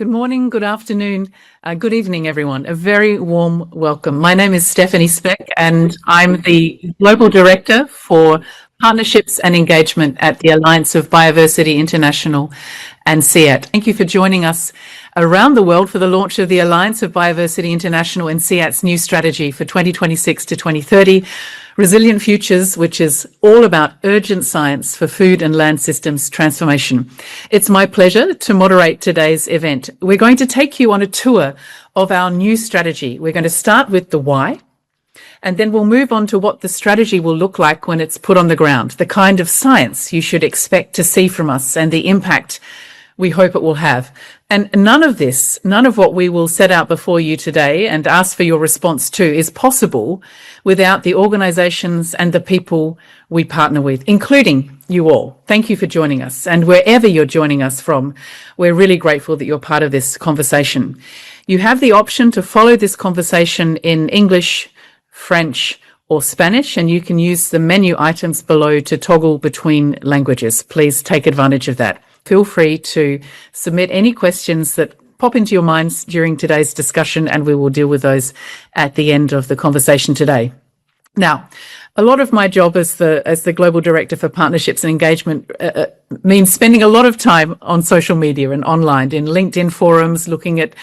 Good morning, good afternoon, good evening, everyone. A very warm welcome. My name is Stephanie Speck, and I'm the Global Director for Partnerships and Engagement at the Alliance of Bioversity International and CIAT. Thank you for joining us around the world for the launch of the Alliance of Bioversity International and CIAT's new strategy for 2026 to 2030, Resilient Futures, which is all about urgent science for food and land systems transformation. It's my pleasure to moderate today's event. We're going to take you on a tour of our new strategy. We're going to start with the why, and then we'll move on to what the strategy will look like when it's put on the ground, the kind of science you should expect to see from us and the impact we hope it will have. And none of what we will set out before you today and ask for your response to is possible without the organizations and the people we partner with, including you all. Thank you for joining us. And wherever you're joining us from, we're really grateful that you're part of this conversation. You have the option to follow this conversation in English, French, or Spanish, and you can use the menu items below to toggle between languages. Please take advantage of that. Feel free to submit any questions that pop into your minds during today's discussion, and we will deal with those at the end of the conversation today. Now, a lot of my job as the Global Director for Partnerships and Engagement means spending a lot of time on social media and online, in LinkedIn forums, looking at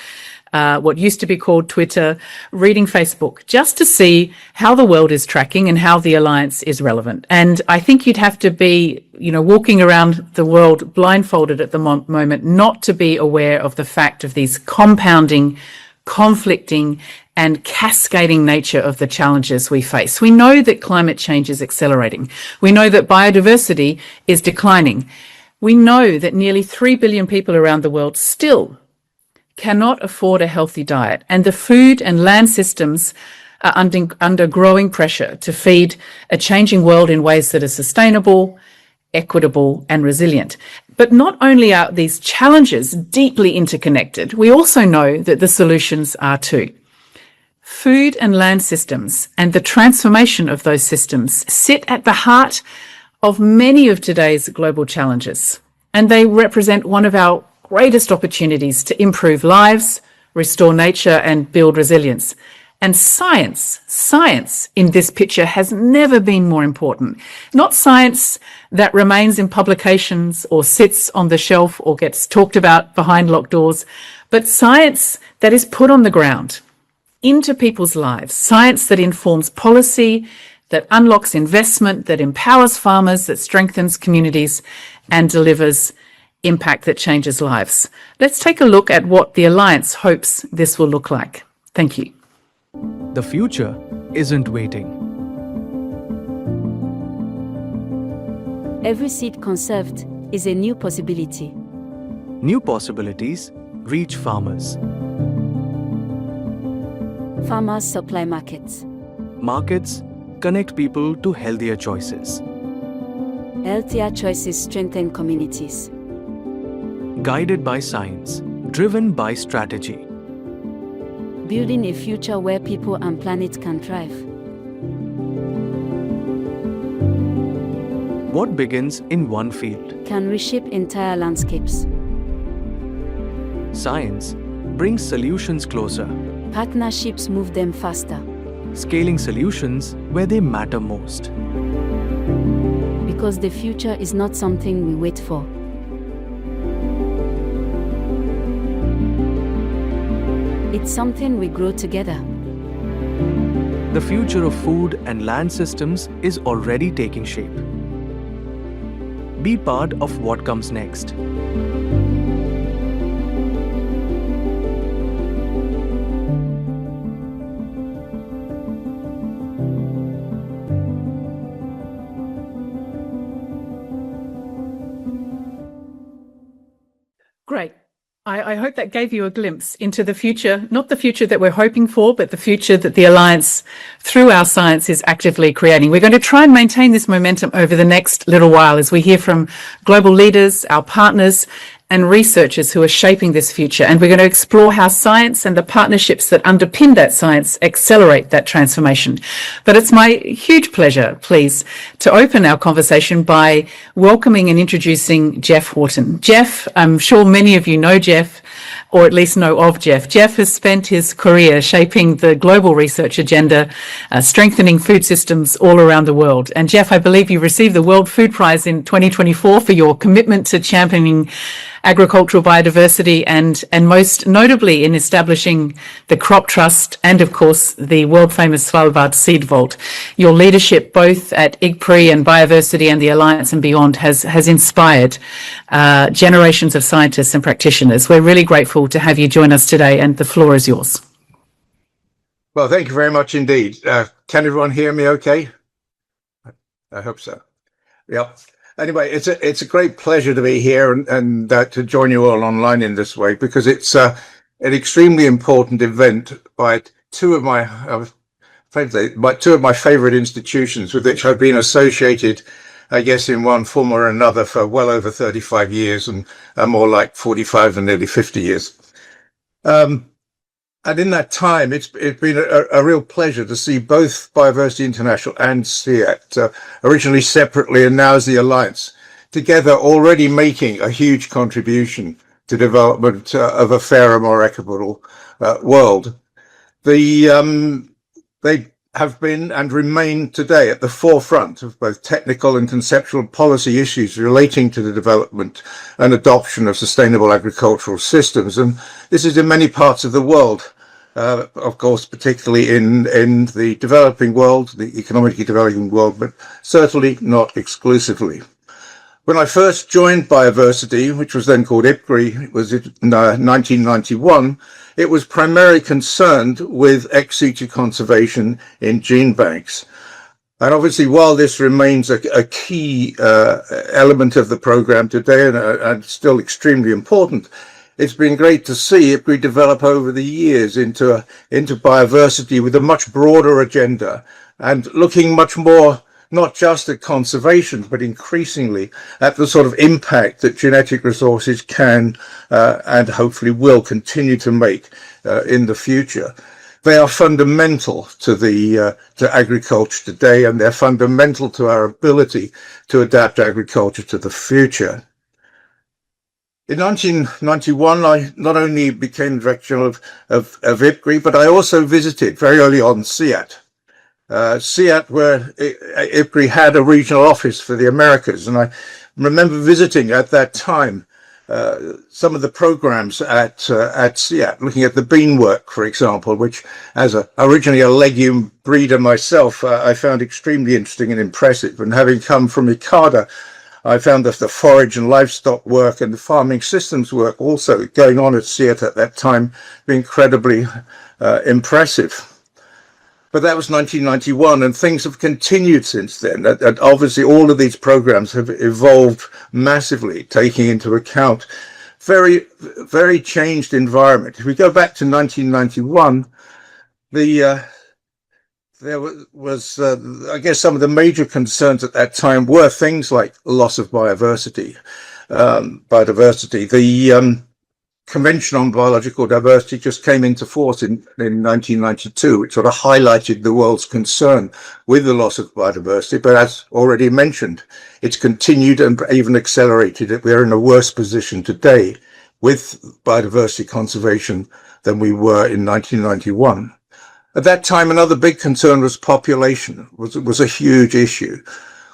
what used to be called Twitter, reading Facebook, just to see how the world is tracking and how the Alliance is relevant. And I think you'd have to be, walking around the world blindfolded at the moment not to be aware of the fact of these compounding, conflicting, and cascading nature of the challenges we face. We know that climate change is accelerating. We know that biodiversity is declining. We know that nearly 3 billion people around the world still cannot afford a healthy diet, and the food and land systems are under growing pressure to feed a changing world in ways that are sustainable, equitable, and resilient. But not only are these challenges deeply interconnected, we also know that the solutions are too. Food and land systems and the transformation of those systems sit at the heart of many of today's global challenges, and they represent one of our greatest opportunities to improve lives, restore nature, and build resilience. And science in this picture has never been more important. Not science that remains in publications or sits on the shelf or gets talked about behind locked doors, but science that is put on the ground into people's lives, science that informs policy, that unlocks investment, that empowers farmers, that strengthens communities, and delivers impact that changes lives. Let's take a look at what the Alliance hopes this will look like. Thank you. The future isn't waiting. Every seed conserved is a new possibility. New possibilities reach farmers. Farmers supply markets. Markets connect people to healthier choices. Healthier choices strengthen communities. Guided by science, driven by strategy. Building a future where people and planet can thrive. What begins in one field Can reshape entire landscapes. Science brings solutions closer, Partnerships move them faster. scaling solutions where they matter most. Because the future is not something we wait for. It's something we grow together. The future of food and land systems is already taking shape. Be part of what comes next. Great. I hope that gave you a glimpse into the future, not the future that we're hoping for, but the future that the Alliance, through our science, is actively creating. We're going to try and maintain this momentum over the next little while as we hear from global leaders, our partners, and researchers who are shaping this future. And we're going to explore how science and the partnerships that underpin that science accelerate that transformation. But it's my huge pleasure, please, to open our conversation by welcoming and introducing Jeff Horton. Jeff, I'm sure many of you know Jeff, or at least know of Jeff. Jeff has spent his career shaping the global research agenda, strengthening food systems all around the world. And Jeff, I believe you received the World Food Prize in 2024 for your commitment to championing agricultural biodiversity and most notably in establishing the Crop Trust and, of course, the world-famous Svalbard Seed Vault. Your leadership both at IGPRI and Bioversity and the Alliance and beyond has inspired generations of scientists and practitioners. We're really grateful to have you join us today, and the floor is yours. Well, thank you very much indeed. Can everyone hear me okay? I hope so. Yep. Anyway, it's a great pleasure to be here and to join you all online in this way, because it's an extremely important event by two of my favorite institutions with which I've been associated, I guess, in one form or another for well over 35 years and more like 45 and nearly 50 years. And in that time, it's been a real pleasure to see both Bioversity International and CIAT, originally separately and now as the Alliance, together already making a huge contribution to development of a fairer, more equitable world. They have been and remain today at the forefront of both technical and conceptual policy issues relating to the development and adoption of sustainable agricultural systems. And this is in many parts of the world, of course, particularly in the developing world, the economically developing world, but certainly not exclusively. When I first joined Bioversity, which was then called IGPRI, it was in 1991, it was primarily concerned with ex situ conservation in gene banks. And obviously, while this remains a key element of the program today and still extremely important, it's been great to see IGPRI develop over the years into Bioversity with a much broader agenda and looking much more not just at conservation, but increasingly at the sort of impact that genetic resources can and hopefully will continue to make in the future. They are fundamental to agriculture today, and they're fundamental to our ability to adapt agriculture to the future. In 1991, I not only became director of IGPRI, but I also visited very early on CIAT. CIAT, where IGPRI had a regional office for the Americas, and I remember visiting at that time some of the programs at CIAT, looking at the bean work, for example, which, as originally a legume breeder myself, I found extremely interesting and impressive. And having come from ICADA, I found that the forage and livestock work and the farming systems work also going on at CIAT at that time incredibly impressive. But that was 1991, and things have continued since then. And obviously, all of these programs have evolved massively, taking into account very, very changed environment. If we go back to 1991, there was I guess, some of the major concerns at that time were things like loss of biodiversity. The Convention on Biological Diversity just came into force in 1992, which sort of highlighted the world's concern with the loss of biodiversity. But as already mentioned, it's continued and even accelerated. We're in a worse position today with biodiversity conservation than we were in 1991. At that time, another big concern was population, was a huge issue.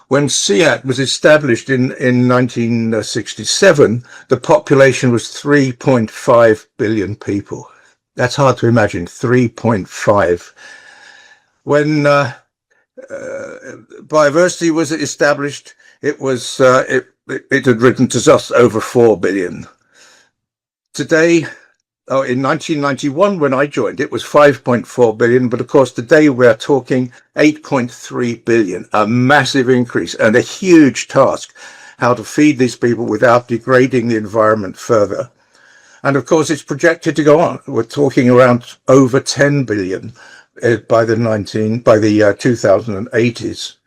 When CIAT was established in 1967, the population was 3.5 billion people. That's hard to imagine, 3.5. When Bioversity was established, it had risen to just over 4 billion. Today, in 1991, when I joined, it was 5.4 billion. But of course, today we're talking 8.3 billion, a massive increase and a huge task, how to feed these people without degrading the environment further. And of course, it's projected to go on. We're talking around over 10 billion by the 2080s.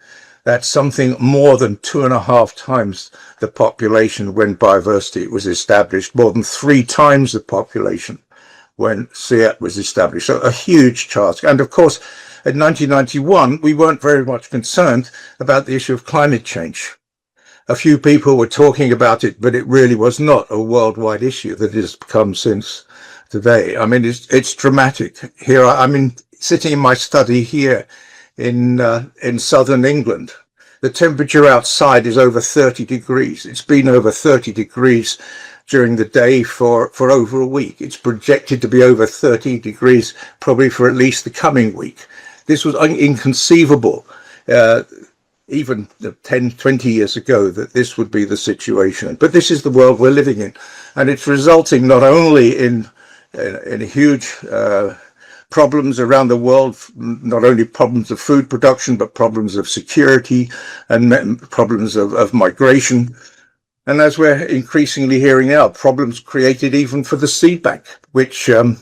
That's something more than 2.5 times the population when Bioversity was established, more than 3 times the population when CIAT was established. So a huge task. And of course, in 1991, we weren't very much concerned about the issue of climate change. A few people were talking about it, but it really was not a worldwide issue that it has become since today. I mean, it's dramatic. Here, I'm sitting in my study here in southern England. The temperature outside is over 30 degrees. It's been over 30 degrees during the day for over a week. It's projected to be over 30 degrees probably for at least the coming week. This was inconceivable even 10, 20 years ago that this would be the situation. But this is the world we're living in. And it's resulting not only in huge problems around the world, not only problems of food production, but problems of security and problems of migration. And as we're increasingly hearing now, problems created even for the seed bank, which I've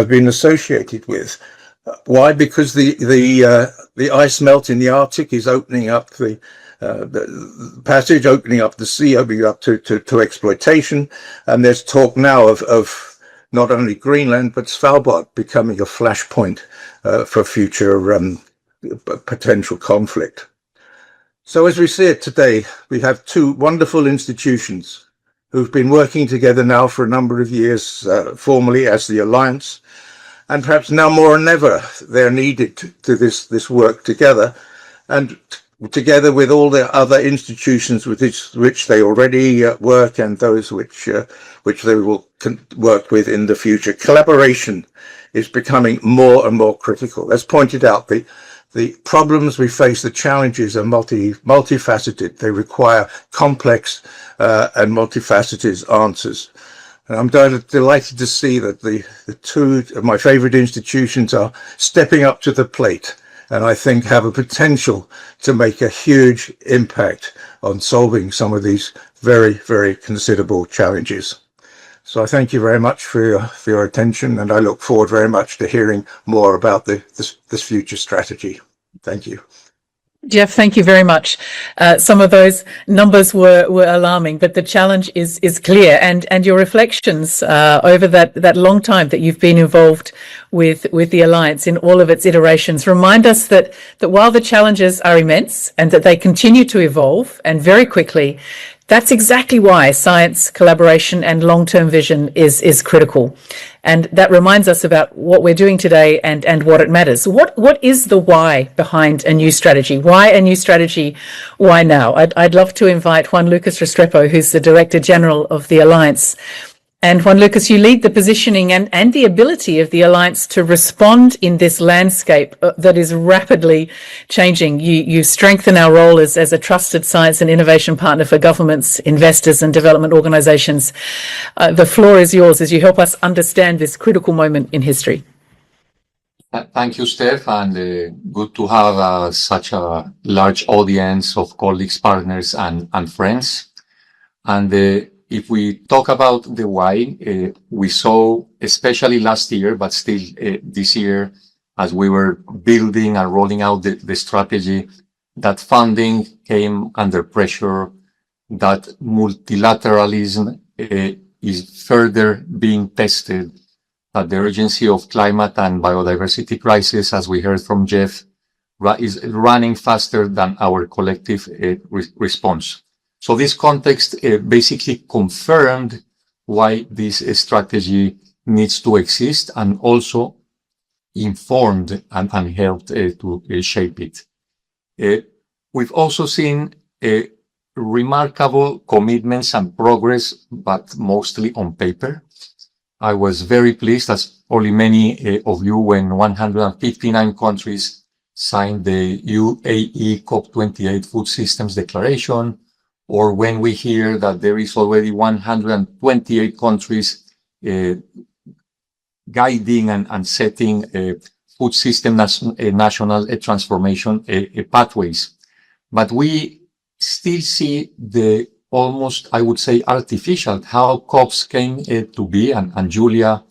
been associated with. Why? Because the ice melt in the Arctic is opening up the passage, opening up the sea, opening up to exploitation. And there's talk now of not only Greenland, but Svalbard becoming a flashpoint for future potential conflict. So as we see it today, we have 2 wonderful institutions who've been working together now for a number of years, formally as the Alliance. And perhaps now more than ever, they're needed to this work together, and together with all the other institutions with which they already work and those which they will work with in the future. Collaboration is becoming more and more critical. As pointed out, the problems we face, the challenges are multifaceted. They require complex and multifaceted answers. And I'm delighted to see that the 2 of my favorite institutions are stepping up to the plate, and I think have a potential to make a huge impact on solving some of these very, very considerable challenges. So I thank you very much for your attention, and I look forward very much to hearing more about this future strategy. Thank you. Jeff, thank you very much. Some of those numbers were alarming, but the challenge is clear. And your reflections over that long time that you've been involved with the Alliance in all of its iterations remind us that while the challenges are immense and that they continue to evolve and very quickly, that's exactly why science, collaboration and long-term vision is critical. And that reminds us about what we're doing today and what it matters. What is the why behind a new strategy? Why a new strategy? Why now? I'd love to invite Juan Lucas Restrepo, who's the Director General of the Alliance. And Juan Lucas, you lead the positioning and the ability of the Alliance to respond in this landscape that is rapidly changing. You strengthen our role as a trusted science and innovation partner for governments, investors and development organizations. The floor is yours as you help us understand this critical moment in history. Thank you, Steph, and good to have such a large audience of colleagues, partners and friends. And if we talk about the why, we saw, especially last year, but still this year, as we were building and rolling out the strategy, that funding came under pressure, that multilateralism is further being tested, that the urgency of climate and biodiversity crisis, as we heard from Jeff, is running faster than our collective response. So this context basically confirmed why this strategy needs to exist and also informed and helped to shape it. We've also seen remarkable commitments and progress, but mostly on paper. I was very pleased, as probably many of you, when 159 countries signed the UAE COP28 Food Systems Declaration, or when we hear that there is already 128 countries guiding and setting food system national transformation pathways. But we still see the almost, I would say, artificial how COPs came to be, and Julia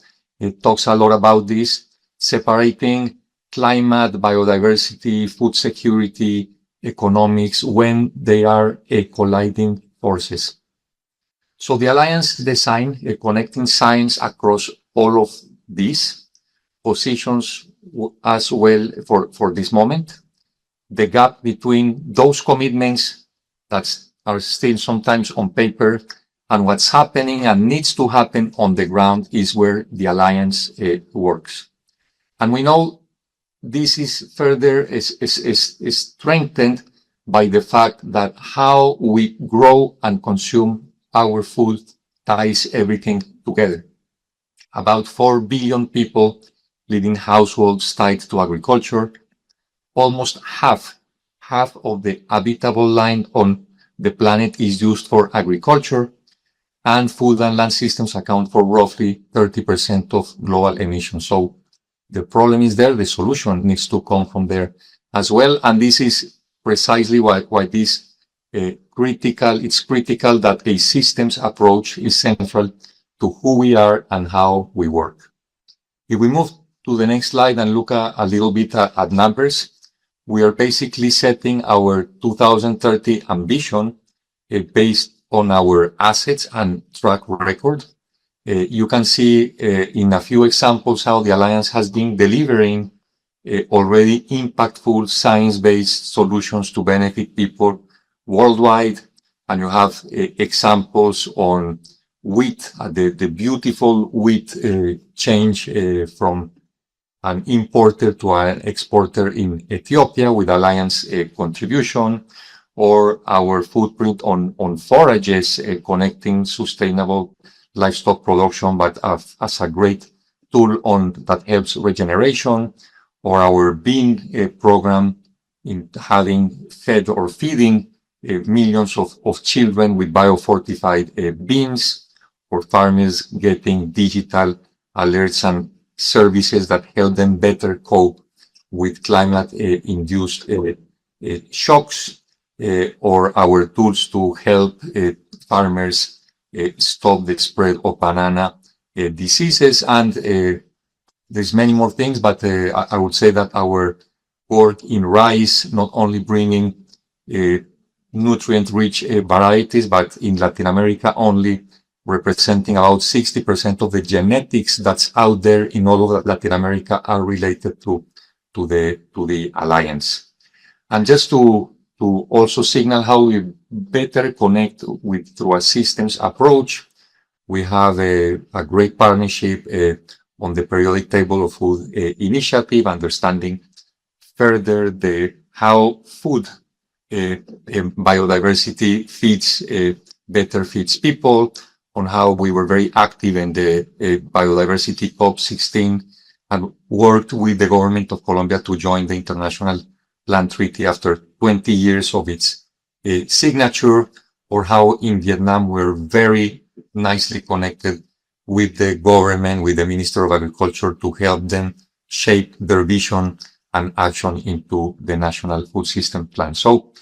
talks a lot about this, separating climate, biodiversity, food security, economics, when they are colliding forces. So the Alliance design, connecting science across all of these positions as well for this moment. The gap between those commitments that are still sometimes on paper and what's happening and needs to happen on the ground is where the Alliance works. And we know this is further is strengthened by the fact that how we grow and consume our food ties everything together. About 4 billion people live in households tied to agriculture. Almost half of the habitable land on the planet is used for agriculture, and food and land systems account for roughly 30% of global emissions. So the problem is there, the solution needs to come from there as well. And this is precisely why this it's critical that a systems approach is central to who we are and how we work. If we move to the next slide and look a little bit at numbers, we are basically setting our 2030 ambition based on our assets and track record. You can see in a few examples how the Alliance has been delivering already impactful science-based solutions to benefit people worldwide. And you have examples on wheat, the beautiful wheat change from an importer to an exporter in Ethiopia with Alliance contribution, or our footprint on forages, connecting sustainable livestock production, but as a great tool that helps regeneration, or our bean program in having fed or feeding millions of children with biofortified beans, or farmers getting digital alerts and services that help them better cope with climate-induced shocks, or our tools to help farmers stop the spread of banana diseases. And there's many more things, but I would say that our work in rice, not only bringing nutrient-rich varieties, but in Latin America only representing about 60% of the genetics that's out there in all of Latin America are related to the Alliance. And just to also signal how we better connect through a systems approach, we have a great partnership on the periodic table of food initiative, understanding further how food biodiversity better feeds people, on how we were very active in the Biodiversity COP16 and worked with the government of Colombia to join the International Plant Treaty after 20 years of its signature, or how in Vietnam we're very nicely connected with the government, with the Minister of Agriculture, to help them shape their vision and action into the National Food System Plan. So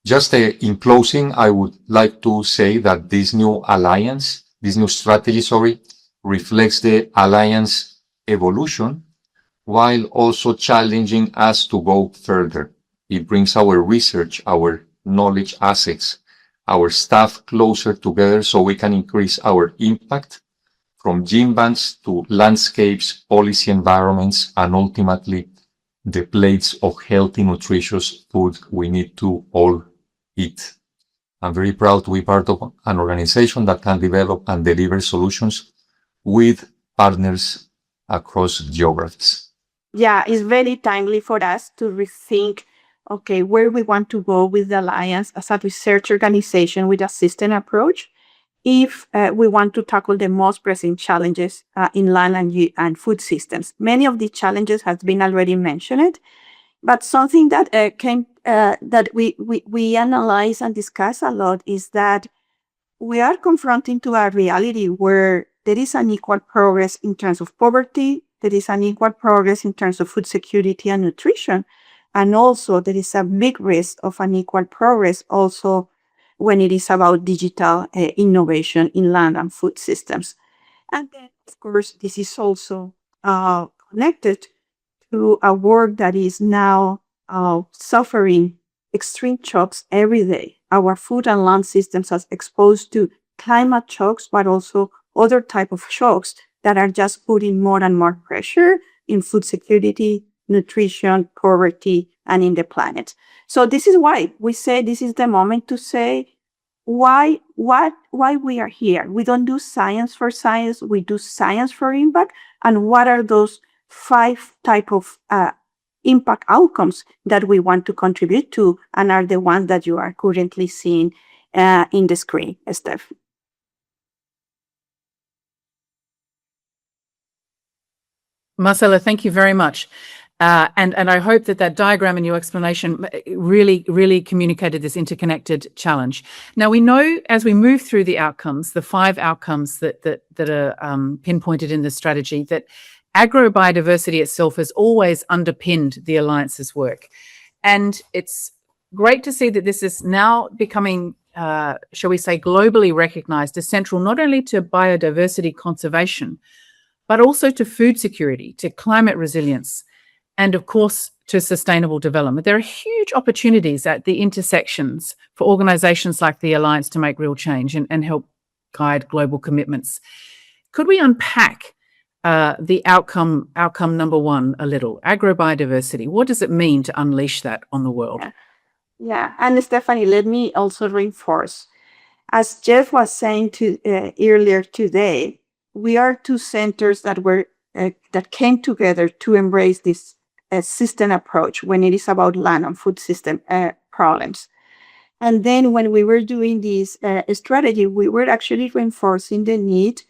just in closing, I would like to say that this new strategy, reflects the Alliance evolution while also challenging us to go further. It brings our research, our knowledge assets, our staff closer together so we can increase our impact from gene banks to landscapes, policy environments, and ultimately the plates of healthy, nutritious food we need to all eat. I'm very proud to be part of an organization that can develop and deliver solutions with partners across geographies. Yeah, it's very timely for us to rethink, okay, where we want to go with the Alliance as a research organization with a system approach, if we want to tackle the most pressing challenges in land and food systems. Many of the challenges have been already mentioned, but something that that we analyze and discuss a lot is that we are confronting to a reality where there is unequal progress in terms of poverty, there is unequal progress in terms of food security and nutrition, and also there is a big risk of unequal progress also when it is about digital innovation in land and food systems. And then, of course, this is also connected to a world that is now suffering extreme shocks every day. Our food and land systems are exposed to climate shocks, but also other type of shocks that are just putting more and more pressure in food security, nutrition, poverty, and in the planet. So this is why we say this is the moment to say why we are here. We don't do science for science, we do science for impact. And what are those 5 type of impact outcomes that we want to contribute to, and are the ones that you are currently seeing in the screen, Steph. Marcela, thank you very much. And I hope that diagram in your explanation really communicated this interconnected challenge. Now, we know as we move through the outcomes, the 5 outcomes that are pinpointed in the strategy, that agrobiodiversity itself has always underpinned the Alliance's work. And it's great to see that this is now becoming, shall we say, globally recognized as central not only to biodiversity conservation, but also to food security, to climate resilience, and of course, to sustainable development. There are huge opportunities at the intersections for organizations like the Alliance to make real change and help guide global commitments. Could we unpack the outcome number 1 a little? Agrobiodiversity. What does it mean to unleash that on the world? Yeah. And Stephanie, let me also reinforce. As Jeff was saying earlier today, we are 2 centers that came together to embrace this system approach when it is about land and food system problems. And then when we were doing this strategy, we were actually reinforcing the need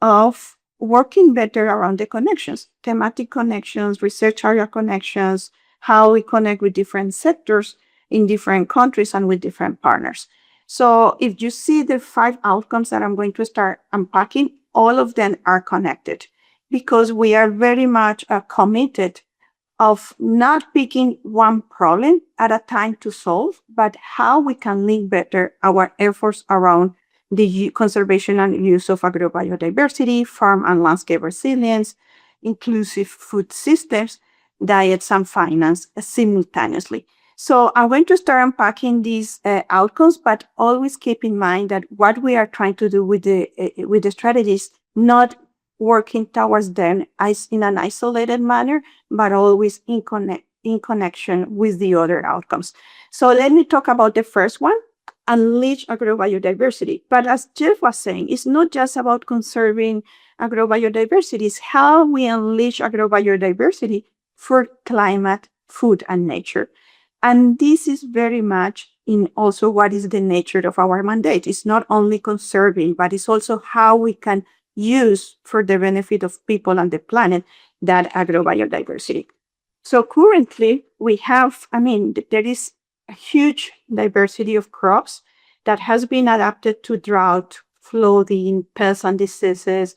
of working better around the connections, thematic connections, research area connections, how we connect with different sectors in different countries and with different partners. So if you see the 5 outcomes that I'm going to start unpacking, all of them are connected, because we are very much committed of not picking one problem at a time to solve, but how we can link better our efforts around the conservation and use of agrobiodiversity, farm and landscape resilience, inclusive food systems, diets, and finance simultaneously. So I'm going to start unpacking these outcomes, but always keep in mind that what we are trying to do with the strategies, not working towards them in an isolated manner, but always in connection with the other outcomes. So let me talk about the first one, unleash agrobiodiversity. But as Jeff was saying, it's not just about conserving agrobiodiversity, it's how we unleash agrobiodiversity for climate, food, and nature. And this is very much in also what is the nature of our mandate. It's not only conserving, but it's also how we can use for the benefit of people and the planet that agrobiodiversity. So currently we have, there is a huge diversity of crops that has been adapted to drought, flooding, pests and diseases.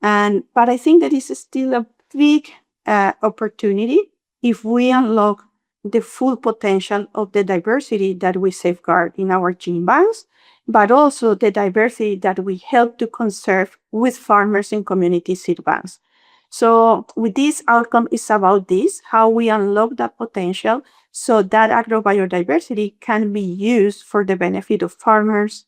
But I think that is still a big opportunity if we unlock the full potential of the diversity that we safeguard in our gene banks, but also the diversity that we help to conserve with farmers in community seed banks. So with this outcome is about this, how we unlock that potential so that agrobiodiversity can be used for the benefit of farmers,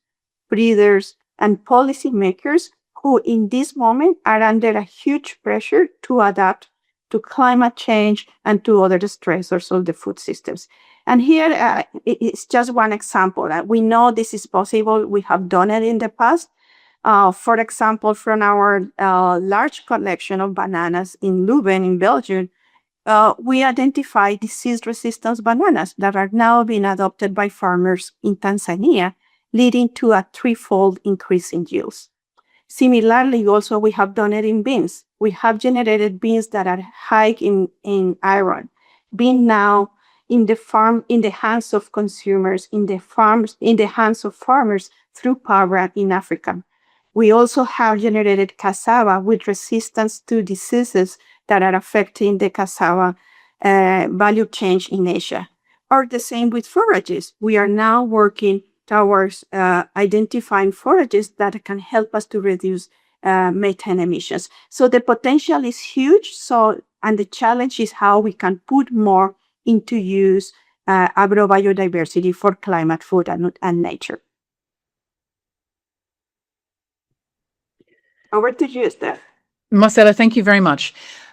breeders, and policymakers who in this moment are under a huge pressure to adapt to climate change and to other stressors of the food systems. And here it's just one example. We know this is possible. We have done it in the past. For example, from our large collection of bananas in Leuven in Belgium, we identified disease-resistant bananas that are now being adopted by farmers in Tanzania, leading to a 3-fold increase in yields. Similarly, also, we have done it in beans. We have generated beans that are high in iron, being now in the hands of consumers, in the hands of farmers through power in Africa. We also have generated cassava with resistance to diseases that are affecting the cassava value chain in Asia. Or the same with forages. We are now working towards identifying forages that can help us to reduce methane emissions. So the potential is huge. So And the challenge is how we can put more into use agrobiodiversity for climate, food, and nature. Over to you, Steph. Marcela, thank you very much.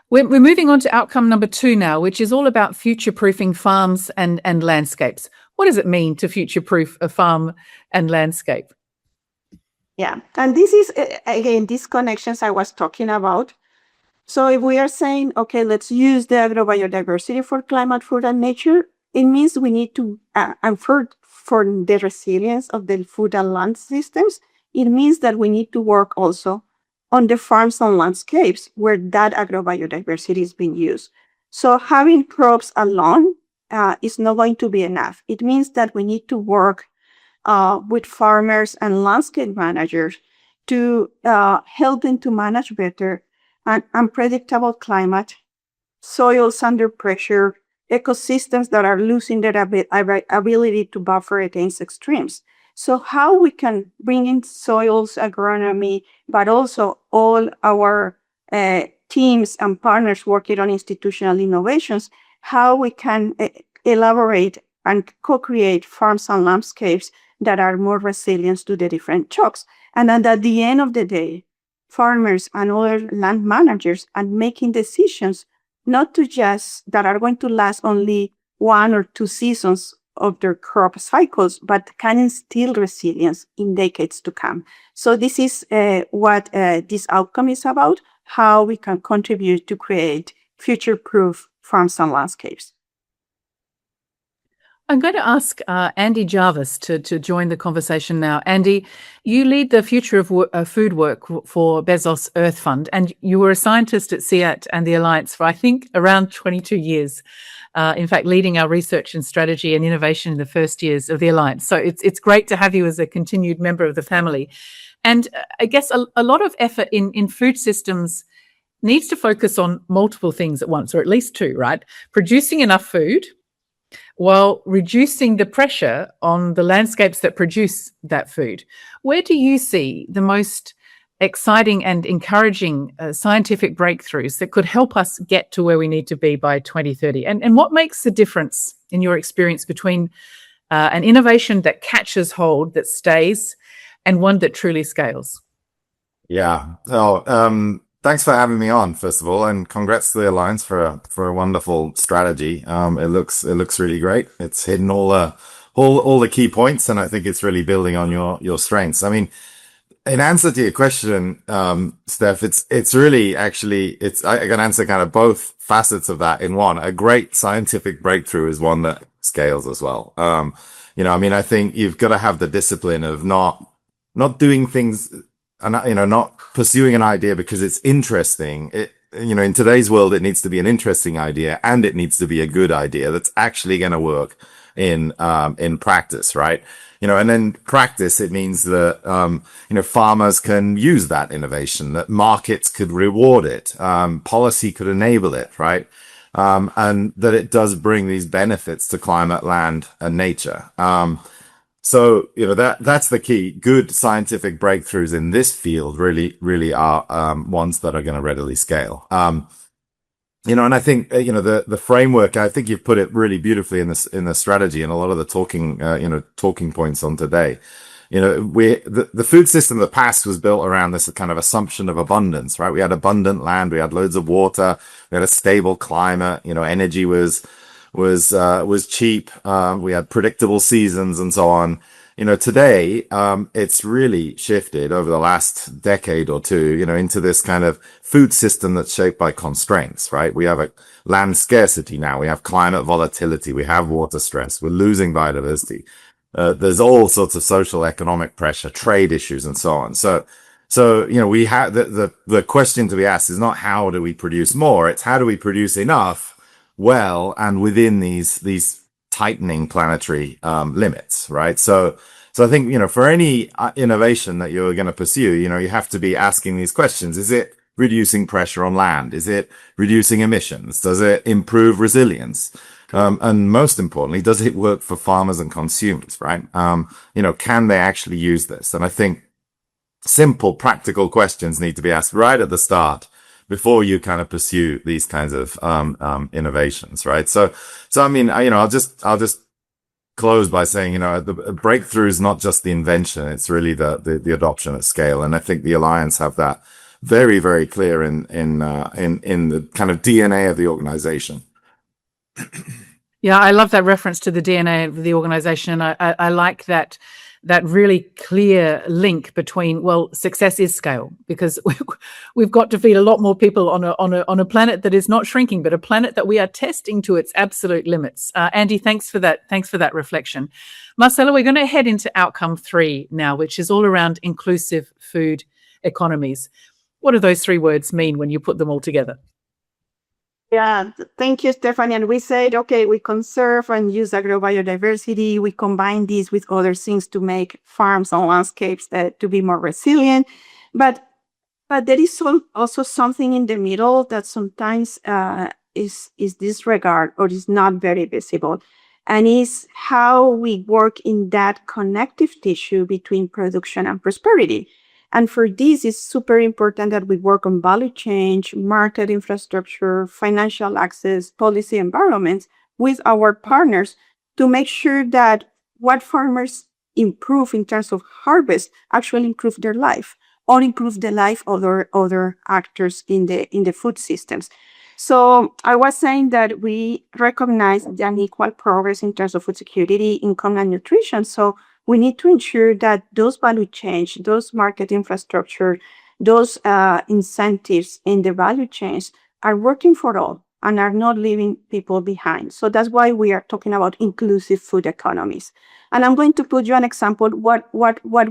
We're moving on to outcome number 2 now, which is all about future-proofing farms and landscapes. What does it mean to future-proof a farm and landscape? Yeah, and this is, again, these connections I was talking about. So if we are saying, okay, let's use the agrobiodiversity for climate, food, and nature, it means we need to, and for the resilience of the food and land systems, it means that we need to work also on the farms and landscapes where that agrobiodiversity is being used. So having crops alone is not going to be enough. It means that we need to work with farmers and landscape managers to help them to manage better an unpredictable climate, soils under pressure, ecosystems that are losing their ability to buffer against extremes. So how we can bring in soils agronomy, but also all our teams and partners working on institutional innovations, how we can elaborate and co-create farms and landscapes that are more resilient to the different shocks. And then at the end of the day, farmers and other land managers are making decisions not to just that are going to last only 1 or 2 seasons of their crop cycles, but can instill resilience in decades to come. So this is what this outcome is about, how we can contribute to create future-proof farms and landscapes. I'm going to ask Andy Jarvis to join the conversation now. Andy, you lead the Future of Food work for Bezos Earth Fund, and you were a scientist at CIAT and the Alliance for, I think, around 22 years. In fact, leading our research and strategy and innovation in the first years of the Alliance. So it's great to have you as a continued member of the family. And I guess a lot of effort in food systems needs to focus on multiple things at once, or at least 2, right? Producing enough food, while reducing the pressure on the landscapes that produce that food. Where do you see the most exciting and encouraging scientific breakthroughs that could help us get to where we need to be by 2030? And what makes the difference, in your experience, between an innovation that catches hold, that stays, and one that truly scales? Yeah. Thanks for having me on, first of all, and congrats to the Alliance for a wonderful strategy. It looks really great. It's hitting all the key points, and I think it's really building on your strengths. I mean, in answer to your question, Steph, it's really actually I can answer kind of both facets of that in one. A great scientific breakthrough is one that scales as well. I mean, I think you've got to have the discipline of not doing things. And, not pursuing an idea because it's interesting. In today's world, it needs to be an interesting idea, and it needs to be a good idea that's actually going to work in practice, right? And then practice, it means that, farmers can use that innovation, that markets could reward it, policy could enable it, right? And that it does bring these benefits to climate, land, and nature. So, that's the key. Good scientific breakthroughs in this field really are ones that are going to readily scale. And I think, the framework, I think you've put it really beautifully in the strategy and a lot of the talking points on today. The food system of the past was built around this kind of assumption of abundance, right? We had abundant land, we had loads of water, we had a stable climate, energy was cheap. We had predictable seasons and so on. Today, it's really shifted over the last decade or two, into this kind of food system that's shaped by constraints, right? We have a land scarcity now. We have climate volatility. We have water stress. We're losing biodiversity. There's all sorts of social, economic pressure, trade issues, and so on. So, we have the question to be asked is not how do we produce more? It's how do we produce enough well and within these tightening planetary limits, right? So I think for any innovation that you're going to pursue, you have to be asking these questions. Is it reducing pressure on land? Is it reducing emissions? Does it improve resilience? And most importantly, does it work for farmers and consumers, right? Can they actually use this? And I think simple, practical questions need to be asked right at the start before you kind of pursue these kinds of innovations, right? So I mean, I'll just close by saying, the breakthrough is not just the invention; it's really the adoption at scale. And I think the Alliance have that very, very clear in the kind of DNA of the organization. Yeah, I love that reference to the DNA of the organization. I like that really clear link between, well, success is scale, because we've got to feed a lot more people on a planet that is not shrinking, but a planet that we are testing to its absolute limits. Andy, thanks for that reflection. Marcela, we're going to head into outcome 3 now, which is all around inclusive food economies. What do those 3 words mean when you put them all together? Yeah, thank you, Stephanie. And we said, okay, we conserve and use agrobiodiversity. We combine these with other things to make farms and landscapes to be more resilient. But there is also something in the middle that sometimes is disregarded or is not very visible, and is how we work in that connective tissue between production and prosperity. And for this, it's super important that we work on value chain, market infrastructure, financial access, policy environments with our partners to make sure that what farmers improve in terms of harvest actually improve their life or improve the life of other actors in the food systems. So I was saying that we recognize the unequal progress in terms of food security, income, and nutrition. So we need to ensure that those value chains, those market infrastructure, those incentives in the value chains are working for all and are not leaving people behind. So that's why we are talking about inclusive food economies. And I'm going to put you an example what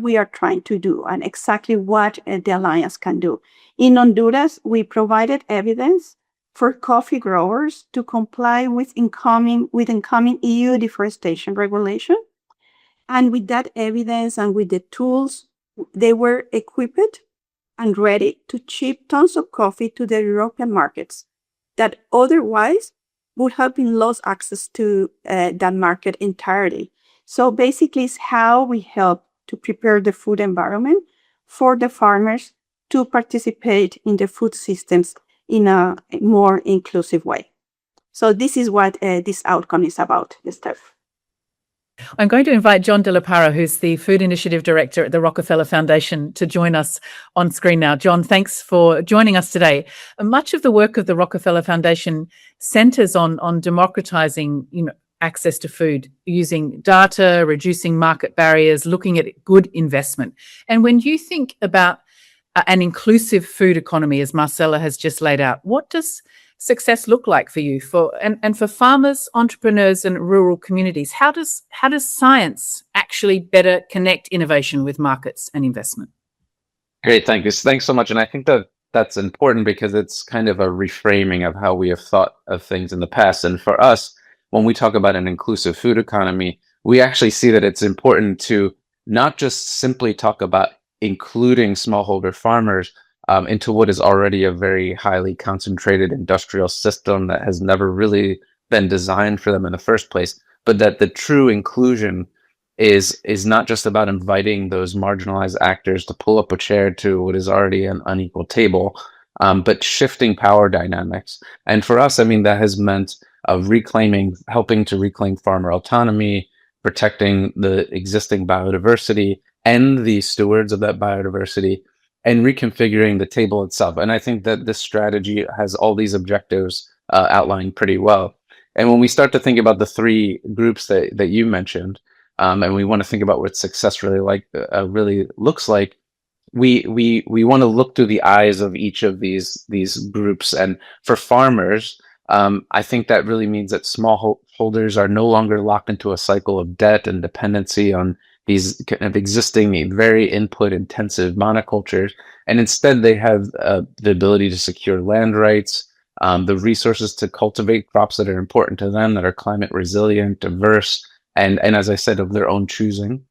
we are trying to do and exactly what the Alliance can do. In Honduras, we provided evidence for coffee growers to comply with incoming EU deforestation regulation. And with that evidence and with the tools, they were equipped and ready to ship tons of coffee to the European markets that otherwise would have been lost access to that market entirely. So basically, it's how we help to prepare the food environment for the farmers to participate in the food systems in a more inclusive way. So this is what this outcome is about, Steph. I'm going to invite John De La Parra, who's the Food Initiative Director at the Rockefeller Foundation, to join us on screen now. John, thanks for joining us today. Much of the work of the Rockefeller Foundation centers on democratizing, access to food, using data, reducing market barriers, looking at good investment. And when you think about an inclusive food economy, as Marcela has just laid out, what does success look like for you, for farmers, entrepreneurs, and rural communities? How does science actually better connect innovation with markets and investment? Great, thank you. Thanks so much. And I think that's important because it's kind of a reframing of how we have thought of things in the past. And for us, when we talk about an inclusive food economy, we actually see that it's important to not just simply talk about including smallholder farmers into what is already a very highly concentrated industrial system that has never really been designed for them in the first place, but that the true inclusion is not just about inviting those marginalized actors to pull up a chair to what is already an unequal table, but shifting power dynamics. And for us, I mean, that has meant helping to reclaim farmer autonomy, protecting the existing biodiversity and the stewards of that biodiversity, and reconfiguring the table itself. And I think that this strategy has all these objectives outlined pretty well. And when we start to think about the 3 groups that you mentioned, and we want to think about what success really looks like, we want to look through the eyes of each of these groups. And for farmers, I think that really means that smallholders are no longer locked into a cycle of debt and dependency on these kind of existing, very input-intensive monocultures, and instead they have the ability to secure land rights, the resources to cultivate crops that are important to them, that are climate resilient, diverse, and as I said, of their own choosing.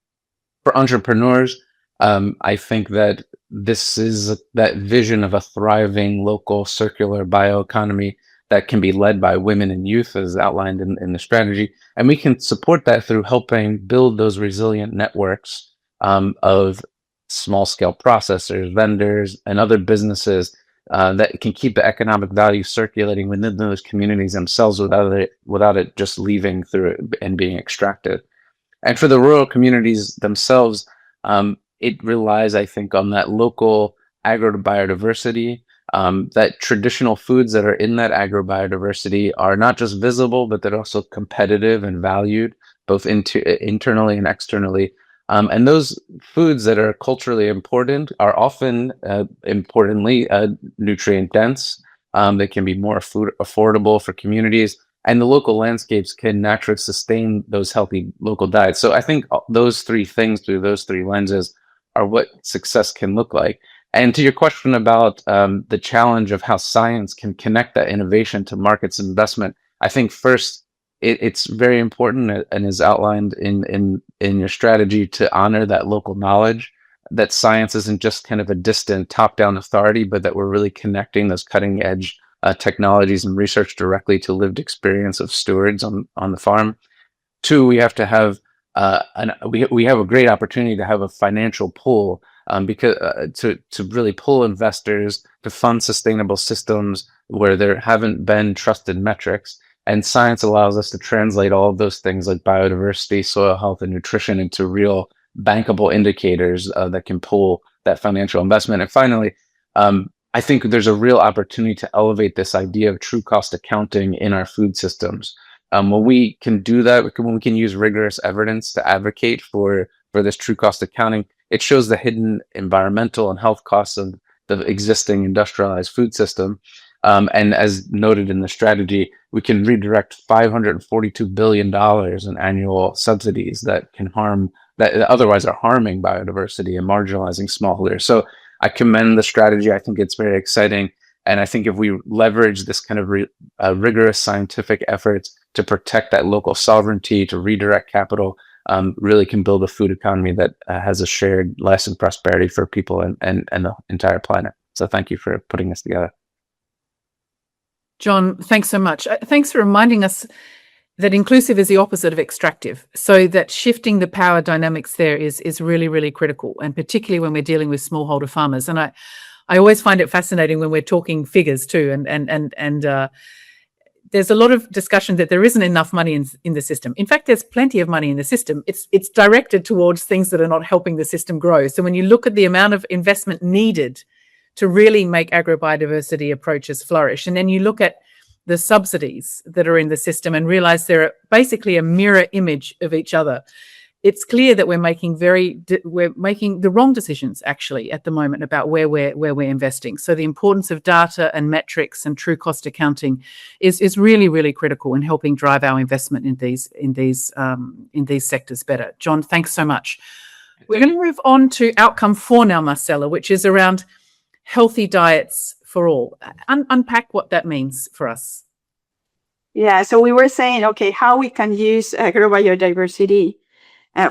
For entrepreneurs, I think that this is that vision of a thriving local circular bioeconomy that can be led by women and youth, as outlined in the strategy. And we can support that through helping build those resilient networks of small-scale processors, vendors, and other businesses that can keep the economic value circulating within those communities themselves without it just leaving through and being extracted. And for the rural communities themselves, it relies, I think, on that local agrobiodiversity, that traditional foods that are in that agrobiodiversity are not just visible, but they're also competitive and valued both internally and externally. And those foods that are culturally important are often, importantly, nutrient dense. They can be more affordable for communities, and the local landscapes can naturally sustain those healthy local diets. So I think those three things through those three lenses are what success can look like. And to your question about the challenge of how science can connect that innovation to markets and investment, I think first it's very important and is outlined in your strategy to honor that local knowledge, that science isn't just kind of a distant top-down authority, but that we're really connecting those cutting edge technologies and research directly to lived experience of stewards on the farm. Two, we have to have we have a great opportunity to have a financial pool because to really pull investors to fund sustainable systems where there haven't been trusted metrics. And science allows us to translate all of those things like biodiversity, soil health, and nutrition into real bankable indicators that can pull that financial investment. And finally, I think there's a real opportunity to elevate this idea of true cost accounting in our food systems. When we can do that, when we can use rigorous evidence to advocate for this true cost accounting, it shows the hidden environmental and health costs of the existing industrialized food system. And as noted in the strategy, we can redirect $542 billion in annual subsidies that otherwise are harming biodiversity and marginalizing smallholders. So I commend the strategy. I think it's very exciting. And I think if we leverage this kind of rigorous scientific efforts to protect that local sovereignty, to redirect capital, really can build a food economy that has a shared lasting prosperity for people and the entire planet. So thank you for putting this together. John, thanks so much. Thanks for reminding us that inclusive is the opposite of extractive. So that shifting the power dynamics there is really, really critical, and particularly when we're dealing with smallholder farmers. And I always find it fascinating when we're talking figures too, and there's a lot of discussion that there isn't enough money in the system. In fact, there's plenty of money in the system. It's directed towards things that are not helping the system grow. So when you look at the amount of investment needed to really make agrobiodiversity approaches flourish, and then you look at the subsidies that are in the system and realize they're basically a mirror image of each other, it's clear that we're making the wrong decisions actually at the moment about where we're investing. So the importance of data and metrics and true cost accounting is really, really critical in helping drive our investment in these sectors better. John, thanks so much. We're going to move on to outcome 4 now, Marcella, which is around healthy diets for all. Unpack what that means for us. Yeah, so we were saying, okay, how we can use agrobiodiversity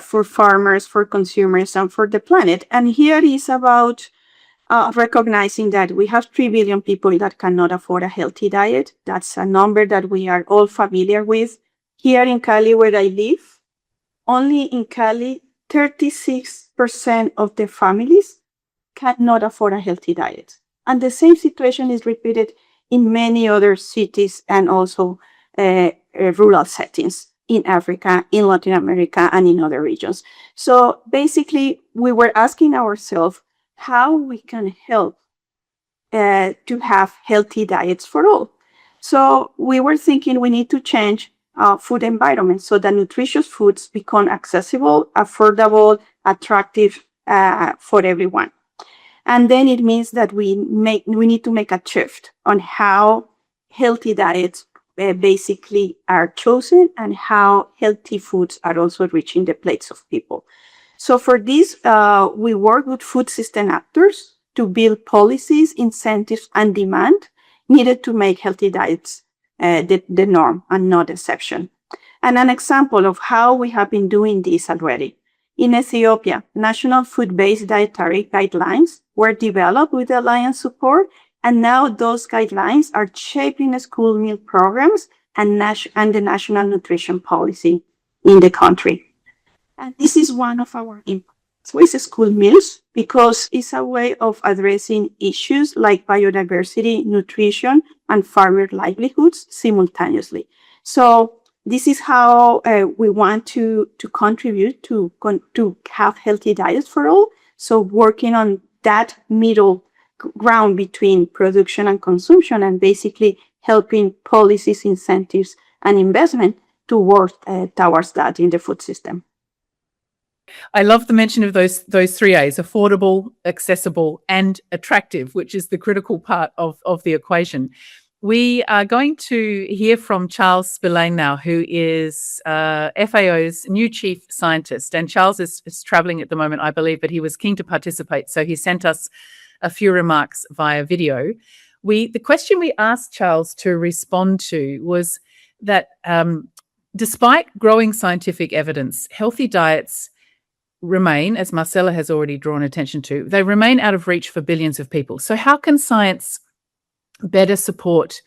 for farmers, for consumers, and for the planet. And here is about recognizing that we have 3 billion people that cannot afford a healthy diet. That's a number that we are all familiar with. Here in Cali, where I live, only in Cali, 36% of the families cannot afford a healthy diet. And the same situation is repeated in many other cities and also rural settings in Africa, in Latin America, and in other regions. So basically, we were asking ourselves how we can help to have healthy diets for all. So we were thinking we need to change food environment so that nutritious foods become accessible, affordable, attractive for everyone. And then it means that we need to make a shift on how healthy diets basically are chosen and how healthy foods are also reaching the plates of people. So for this, we work with food system actors to build policies, incentives, and demand needed to make healthy diets the norm and not exception. And an example of how we have been doing this already. In Ethiopia, national food-based dietary guidelines were developed with Alliance support, and now those guidelines are shaping school meal programs and the national nutrition policy in the country. And this is one of our impacts. with school meals because it's a way of addressing issues like biodiversity, nutrition, and farmer livelihoods simultaneously. So this is how we want to contribute to have healthy diets for all. So working on that middle ground between production and consumption, and basically helping policies, incentives, and investment to work towards that in the food system. I love the mention of those three A's: affordable, accessible, and attractive, which is the critical part of the equation. We are going to hear from Charles Spillane now, who is FAO's new chief scientist. And Charles is traveling at the moment, I believe, but he was keen to participate. So he sent us a few remarks via video. The question we asked Charles to respond to was that despite growing scientific evidence, healthy diets remain, as Marcella has already drawn attention to, they remain out of reach for billions of people. So how can science better support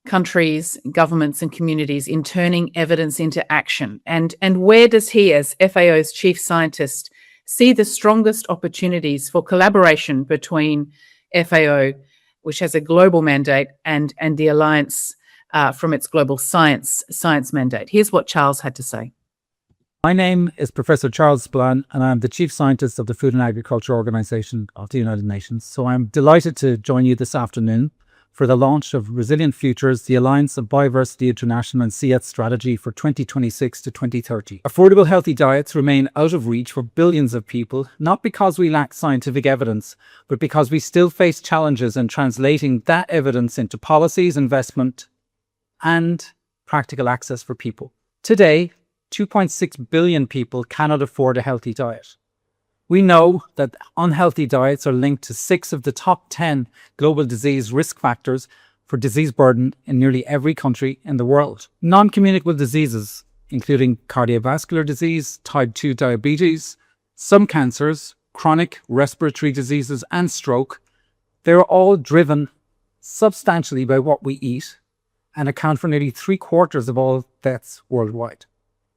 countries, governments, and communities in turning evidence into action? And where does he, as FAO's chief scientist, see the strongest opportunities for collaboration between FAO, which has a global mandate, and the Alliance from its global science mandate? Here's what Charles had to say. My name is Professor Charles Spillane, and I'm the Chief Scientist of the Food and Agriculture Organization of the United Nations. So I'm delighted to join you this afternoon for the launch of Resilient Futures, the Alliance of Bioversity International and CIAT strategy for 2026 to 2030. Affordable healthy diets remain out of reach for billions of people, not because we lack scientific evidence, but because we still face challenges in translating that evidence into policies, investment, and practical access for people. Today, 2.6 billion people cannot afford a healthy diet. We know that unhealthy diets are linked to 6 of the top 10 global disease risk factors for disease burden in nearly every country in the world. Non-communicable diseases, including cardiovascular disease, type 2 diabetes, some cancers, chronic respiratory diseases, and stroke, they're all driven substantially by what we eat and account for nearly 3/4 of all deaths worldwide.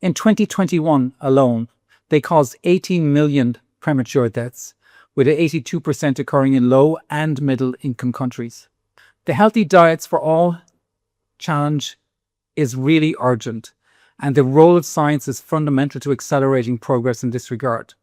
In 2021 alone, they caused 18 million premature deaths, with 82% occurring in low and middle income countries. The Healthy Diets for All challenge is really urgent, and the role of science is fundamental to accelerating progress in this regard.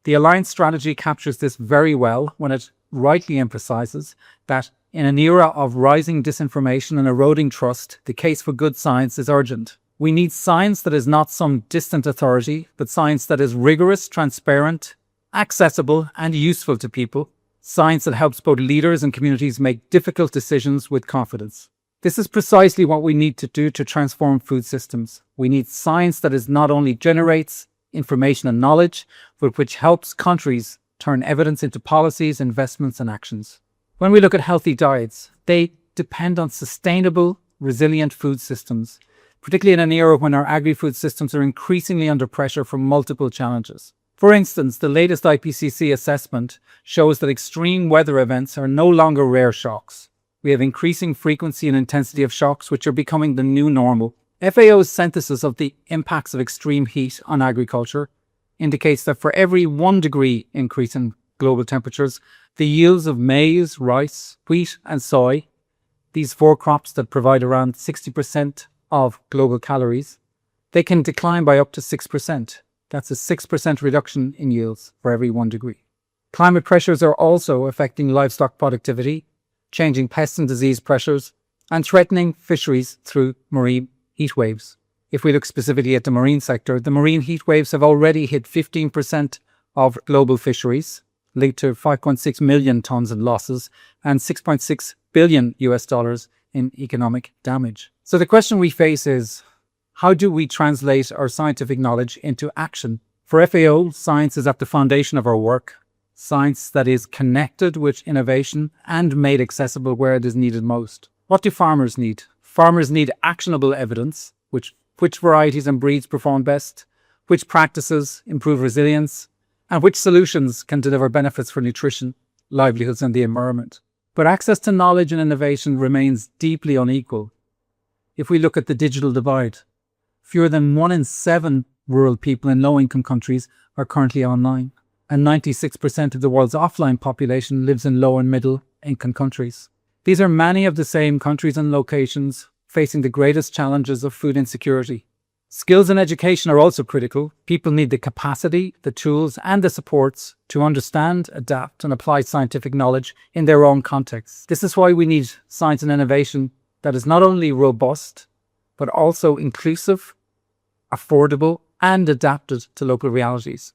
The Alliance strategy captures this very well when it rightly emphasizes that in an era of rising disinformation and eroding trust, the case for good science is urgent. We need science that is not some distant authority, but science that is rigorous, transparent, accessible, and useful to people. Science that helps both leaders and communities make difficult decisions with confidence. This is precisely what we need to do to transform food systems. We need science that is not only generates information and knowledge, but which helps countries turn evidence into policies, investments, and actions. When we look at healthy diets, they depend on sustainable, resilient food systems, particularly in an era when our agri-food systems are increasingly under pressure from multiple challenges. For instance, the latest IPCC assessment shows that extreme weather events are no longer rare shocks. We have increasing frequency and intensity of shocks, which are becoming the new normal. FAO's synthesis of the impacts of extreme heat on agriculture indicates that for every 1 degree increase in global temperatures, the yields of maize, rice, wheat, and soy, these 4 crops that provide around 60% of global calories, they can decline by up to 6%. That's a 6% reduction in yields for every 1 degree. Climate pressures are also affecting livestock productivity, changing pest and disease pressures, and threatening fisheries through marine heat waves. If we look specifically at the marine sector, the marine heat waves have already hit 15% of global fisheries, linked to 5.6 million tons in losses and $6.6 billion in economic damage. So the question we face is, how do we translate our scientific knowledge into action? For FAO, science is at the foundation of our work. Science that is connected with innovation and made accessible where it is needed most. What do farmers need? Farmers need actionable evidence, which varieties and breeds perform best, which practices improve resilience, and which solutions can deliver benefits for nutrition, livelihoods, and the environment. But access to knowledge and innovation remains deeply unequal. If we look at the digital divide, fewer than 1 in 7 rural people in low-income countries are currently online, and 96% of the world's offline population lives in low and middle income countries. These are many of the same countries and locations facing the greatest challenges of food insecurity. Skills and education are also critical. People need the capacity, the tools, and the supports to understand, adapt, and apply scientific knowledge in their own contexts. This is why we need science and innovation that is not only robust, but also inclusive, affordable, and adapted to local realities.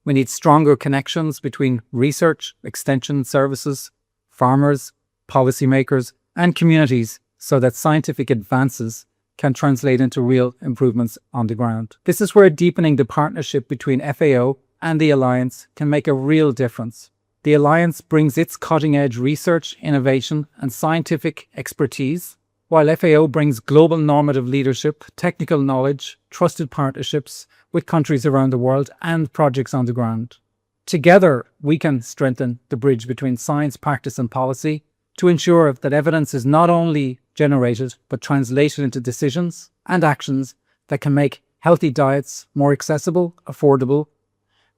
We need stronger connections between research, extension services, farmers, policymakers, and communities so that scientific advances can translate into real improvements on the ground. This is where deepening the partnership between FAO and the Alliance can make a real difference. The Alliance brings its cutting-edge research, innovation, and scientific expertise, while FAO brings global normative leadership, technical knowledge, trusted partnerships with countries around the world, and projects on the ground. Together, we can strengthen the bridge between science, practice, and policy to ensure that evidence is not only generated, but translated into decisions and actions that can make healthy diets more accessible, affordable,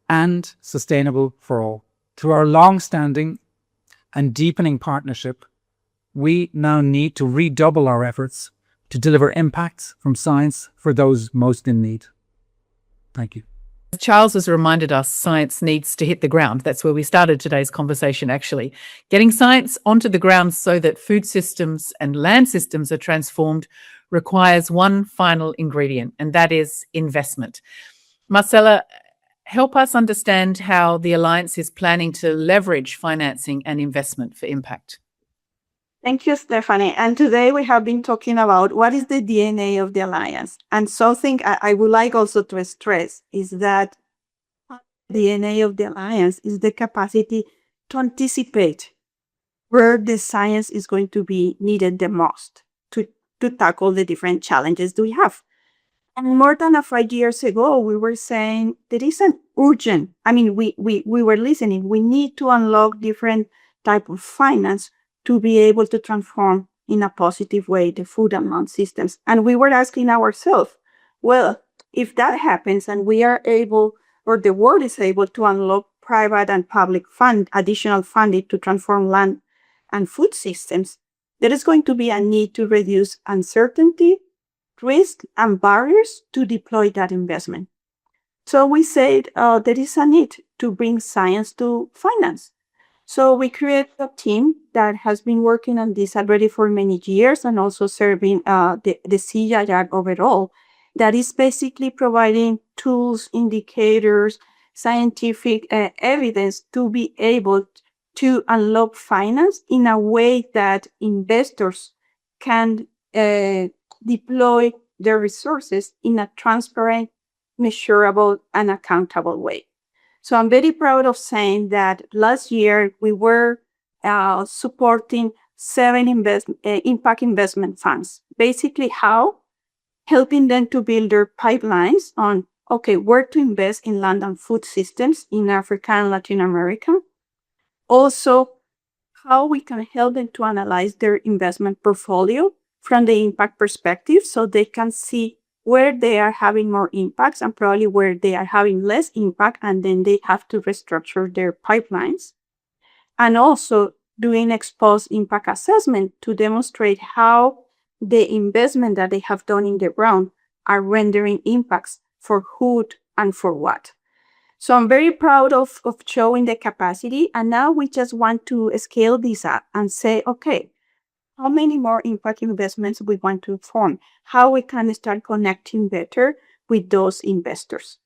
and sustainable for all. Through our long-standing and deepening partnership, we now need to redouble our efforts to deliver impacts from science for those most in need. Thank you. Charles has reminded us science needs to hit the ground. That's where we started today's conversation, actually. Getting science onto the ground so that food systems and land systems are transformed requires one final ingredient, and that is investment. Marcela, help us understand how the Alliance is planning to leverage financing and investment for impact. Thank you, Stephanie. And today we have been talking about what is the DNA of the Alliance. And something I would like also to stress is that the DNA of the Alliance is the capacity to anticipate where the science is going to be needed the most to tackle the different challenges we have. And more than 5 years ago, we were saying there is an urgent, we were listening, we need to unlock different type of finance to be able to transform in a positive way the food and land systems. And we were asking ourselves, well, if that happens and we are able, or the world is able to unlock private and public additional funding to transform land and food systems, there is going to be a need to reduce uncertainty, risk, and barriers to deploy that investment. So we said there is a need to bring science to finance. So we created a team that has been working on this already for many years and also serving the CIAT overall, that is basically providing tools, indicators, scientific evidence to be able to unlock finance in a way that investors can deploy their resources in a transparent, measurable, and accountable way. So I'm very proud of saying that last year we were supporting 7 impact investment funds. Basically, how? Helping them to build their pipelines on, where to invest in land and food systems in Africa and Latin America. Also, how we can help them to analyze their investment portfolio from the impact perspective so they can see where they are having more impacts and probably where they are having less impact, and then they have to restructure their pipelines. And also doing ex-post impact assessment to demonstrate how the investment that they have done in the ground are rendering impacts for who and for what. So I'm very proud of showing the capacity, and now we just want to scale this up and say, how many more impact investments we want to form, how we can start connecting better with those investors.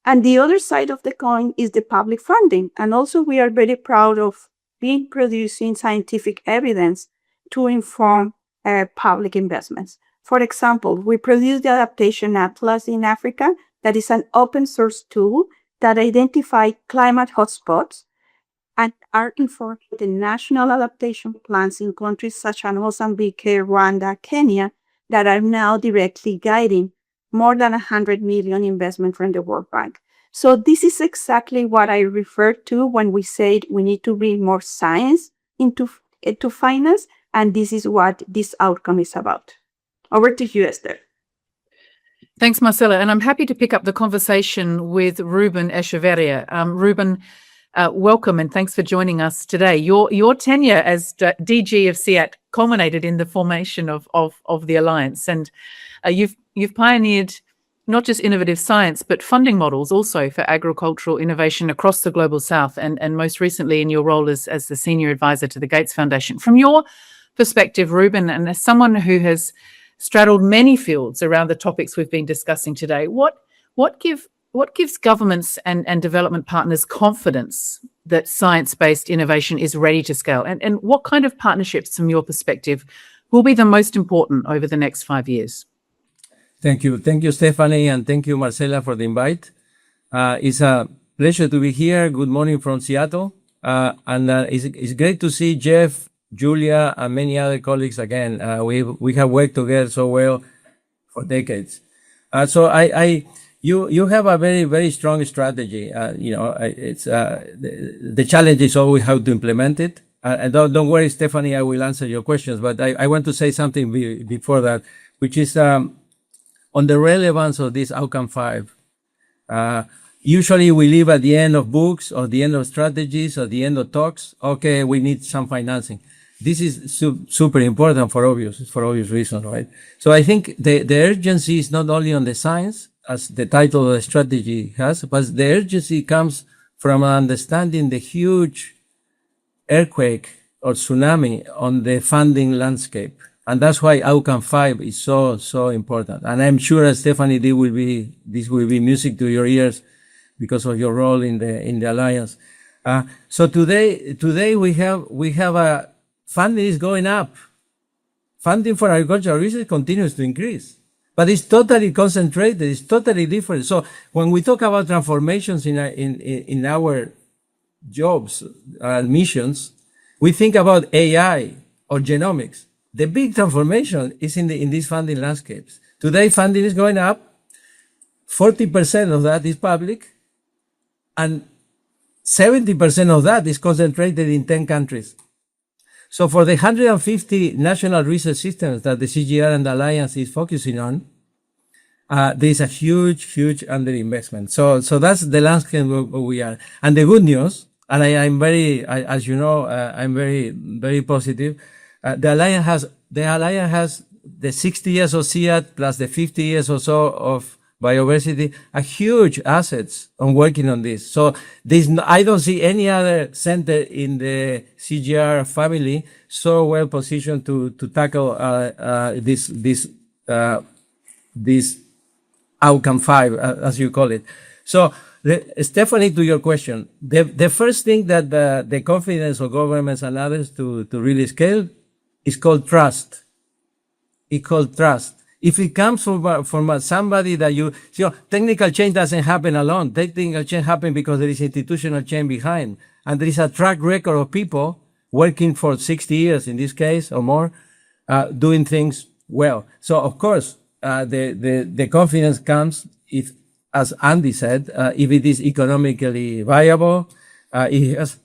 And the other side of the coin is the public funding. And also we are very proud of being producing scientific evidence to inform public investments. For example, we produced the Adaptation Atlas in Africa, that is an open source tool that identifies climate hotspots and are informing the national adaptation plans in countries such as Mozambique, Rwanda, Kenya, that are now directly guiding more than 100 million investment from the World Bank. So this is exactly what I referred to when we said we need to bring more science into finance, and this is what this outcome is about. Over to you, Esther. Thanks, Marcela. And I'm happy to pick up the conversation with Ruben Echeverria. Ruben, welcome and thanks for joining us today. Your tenure as DG of CIAT culminated in the formation of the Alliance, and you've pioneered not just innovative science, but funding models also for agricultural innovation across the Global South, and most recently in your role as the Senior Advisor to the Gates Foundation. From your perspective, Ruben, and as someone who has straddled many fields around the topics we've been discussing today, what gives governments and development partners confidence that science-based innovation is ready to scale? And what kind of partnerships, from your perspective, will be the most important over the next 5 years? Thank you, Stephanie, and thank you, Marcela, for the invite. It's a pleasure to be here. Good morning from Seattle, and it's great to see Jeff, Julia, and many other colleagues again. We have worked together so well for decades. You have a very, very strong strategy. It's the challenge is always how to implement it. And don't worry, Stephanie, I will answer your questions. But I want to say something before that, which is on the relevance of this outcome 5. Usually we live at the end of books or the end of strategies or the end of talks. Okay, we need some financing. This is super important for obvious reasons, right? So I think the urgency is not only on the science, as the title of the strategy has, but the urgency comes from understanding the huge earthquake or tsunami on the funding landscape. And that's why outcome 5 is so important. And I'm sure, Stephanie, this will be music to your ears because of your role in the Alliance. So today we have a funding is going up. Funding for agricultural research continues to increase, but it's totally concentrated. It's totally different. So when we talk about transformations in our jobs and missions, we think about AI or genomics. The big transformation is in these funding landscapes. Today, funding is going up. 40% of that is public, and 70% of that is concentrated in 10 countries. So for the 150 national research systems that the CGR and the Alliance is focusing on, there is a huge underinvestment. So that's the landscape where we are. And the good news, and I'm very, as you know, I'm very positive. The Alliance has the 60 years of CIAT plus the 50 years or so of Bioversity, a huge assets on working on this. So I don't see any other center in the CGR family so well positioned to tackle this outcome 5, as you call it. So Stephanie, to your question, the first thing that the confidence of governments and others to really scale is called trust. It's called trust. If it comes from somebody that technical change doesn't happen alone. Technical change happens because there is institutional change behind. And there is a track record of people working for 60 years, in this case, or more, doing things well. So, of course, the confidence comes if, as Andy said, if it is economically viable, if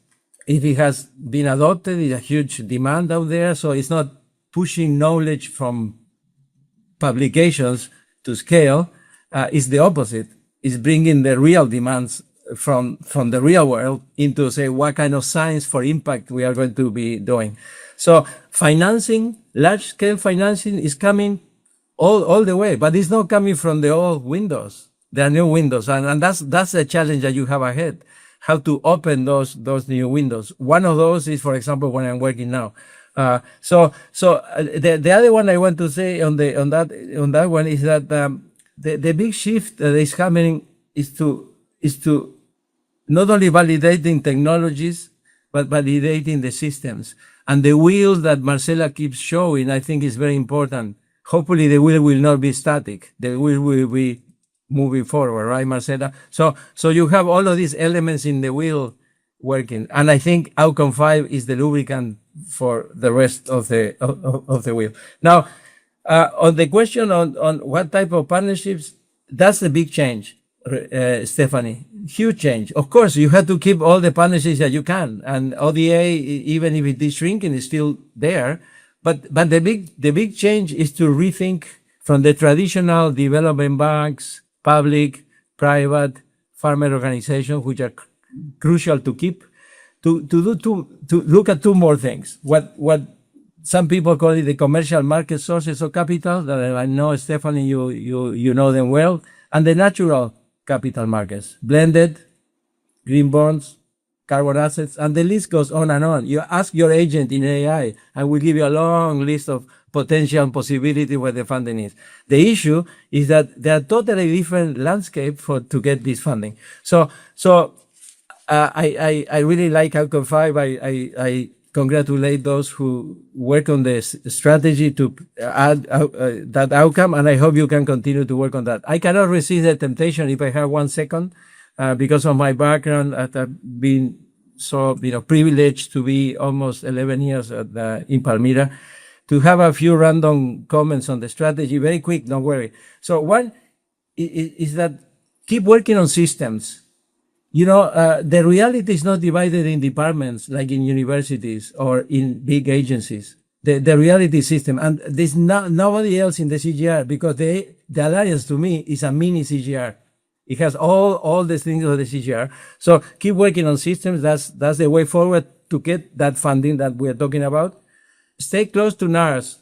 it has been adopted, there's a huge demand out there. So it's not pushing knowledge from publications to scale, is the opposite. It's bringing the real demands from the real world into, say, what kind of science for impact we are going to be doing. So financing, large-scale financing is coming all the way, but it's not coming from the old windows. There are new windows, and that's the challenge that you have ahead, how to open those new windows. One of those is, for example, when I'm working now. So the other one I want to say on that one is that the big shift that is happening is to not only validating technologies but validating the systems, and the wheels that Marcela keeps showing I think is very important. Hopefully the wheel will not be static. The wheel will be moving forward, right, Marcela? So you have all of these elements in the wheel working, and I think outcome 5 is the lubricant for the rest of the wheel. Now, on the question on what type of partnerships, that's the big change, Stephanie. Huge change. Of course, you have to keep all the partnerships that you can, and ODA, even if it is shrinking, is still there. But the big change is to rethink from the traditional development banks, public, private, farmer organizations, which are crucial to keep, to look at two more things. What some people call it the commercial market sources of capital, that I know, Stephanie, you know them well, and the natural capital markets, blended, green bonds, carbon assets, and the list goes on and on. You ask your agent in AI, and we'll give you a long list of potential possibility where the funding is. The issue is that there are totally different landscape to get this funding. So I really like Outcome 5. I congratulate those who work on this strategy to add that outcome, and I hope you can continue to work on that. I cannot resist the temptation, if I have 1 second, because of my background, I've been so privileged to be almost 11 years in Palmyra, to have a few random comments on the strategy, very quick, don't worry. So one is that keep working on systems. The reality is not divided in departments like in universities or in big agencies. The reality system, and there's nobody else in the CGR, because the Alliance to me is a mini CGR. It has all the things of the CGR. So keep working on systems. That's the way forward to get that funding that we're talking about. Stay close to NARS.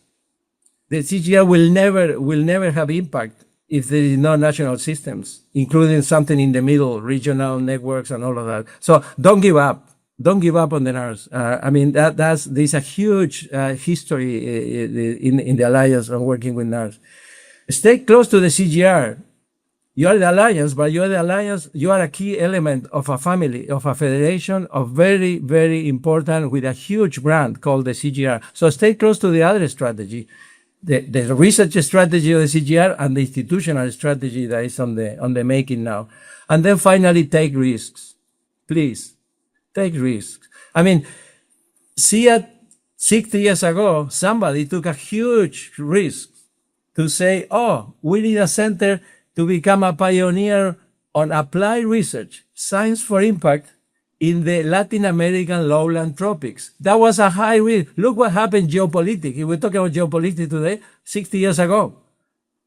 The CGR will never have impact if there is no national systems, including something in the middle, regional networks and all of that. So don't give up. Don't give up on the NARS. There's a huge history in the Alliance on working with NARS. Stay close to the CGR. You are the Alliance, but you are the Alliance. You are a key element of a family, of a federation, of very, very important, with a huge brand called the CGR. So stay close to the other strategy, the research strategy of the CGR and the institutional strategy that is on the making now. And then finally, take risks. Please, take risks. CIAT 60 years ago, somebody took a huge risk to say, we need a center to become a pioneer on applied research, science for impact in the Latin American lowland tropics. That was a high risk. Look what happened geopolitics. We're talking about geopolitics today, 60 years ago.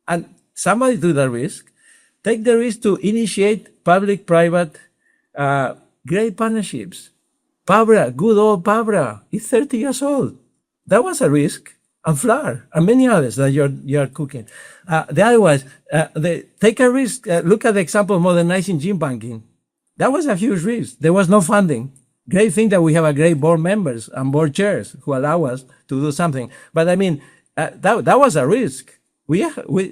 And somebody took that risk. Take the risk to initiate public-private great partnerships. Pabra, good old Pabra, is 30 years old. That was a risk. And flour, and many others that you're cooking. The other was, take a risk. Look at the example of modernizing gene banking. That was a huge risk. There was no funding. Great thing that we have a great board members and board chairs who allow us to do something. But that was a risk.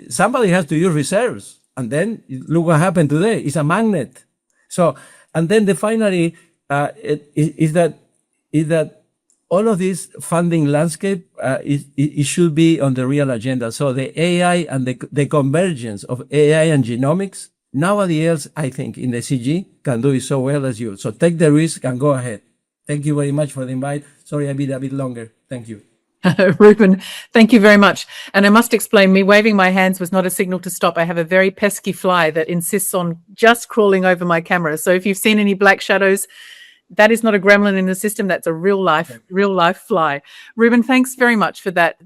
Somebody has to use reserves. And then look what happened today. It's a magnet. So, and then finally, is that all of this funding landscape, it should be on the real agenda. So the AI and the convergence of AI and genomics, nobody else, I think, in the CG can do it so well as you. So take the risk and go ahead. Thank you very much for the invite. Sorry, I been a bit longer. Thank you. Ruben, thank you very much. And I must explain, me waving my hands was not a signal to stop. I have a very pesky fly that insists on just crawling over my camera. So if you've seen any black shadows, that is not a gremlin in the system. That's a real life fly. Ruben, thanks very much for that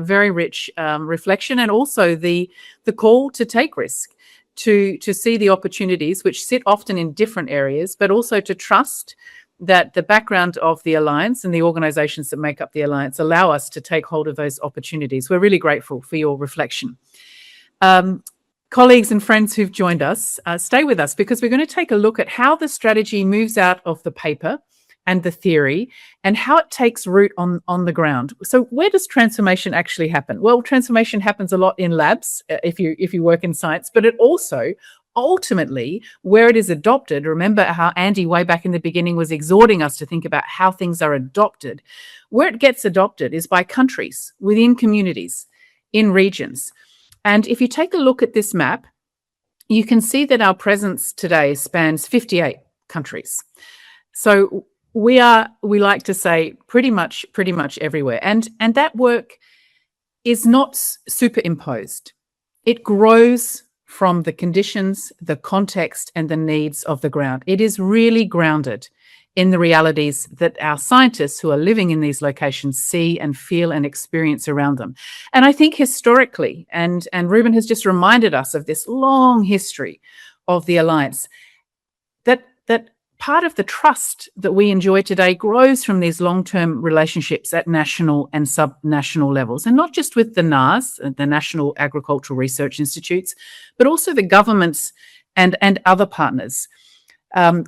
very rich reflection, and also the call to take risk, to see the opportunities which sit often in different areas, but also to trust that the background of the Alliance and the organizations that make up the Alliance allow us to take hold of those opportunities. We're really grateful for your reflection. Colleagues and friends who've joined us, stay with us, because we're going to take a look at how the strategy moves out of the paper and the theory, and how it takes root on the ground. So where does transformation actually happen? Well, transformation happens a lot in labs, if you work in science, but it also ultimately, where it is adopted, remember how Andy way back in the beginning was exhorting us to think about how things are adopted. Where it gets adopted is by countries, within communities, in regions. And if you take a look at this map, you can see that our presence today spans 58 countries. So we like to say, pretty much everywhere. And that work is not superimposed. It grows from the conditions, the context, and the needs of the ground. It is really grounded in the realities that our scientists who are living in these locations see and feel and experience around them. And I think historically, and Ruben has just reminded us of this long history of the Alliance, that part of the trust that we enjoy today grows from these long-term relationships at national and subnational levels, and not just with the NARS, the National Agricultural Research Institutes, but also the governments and other partners,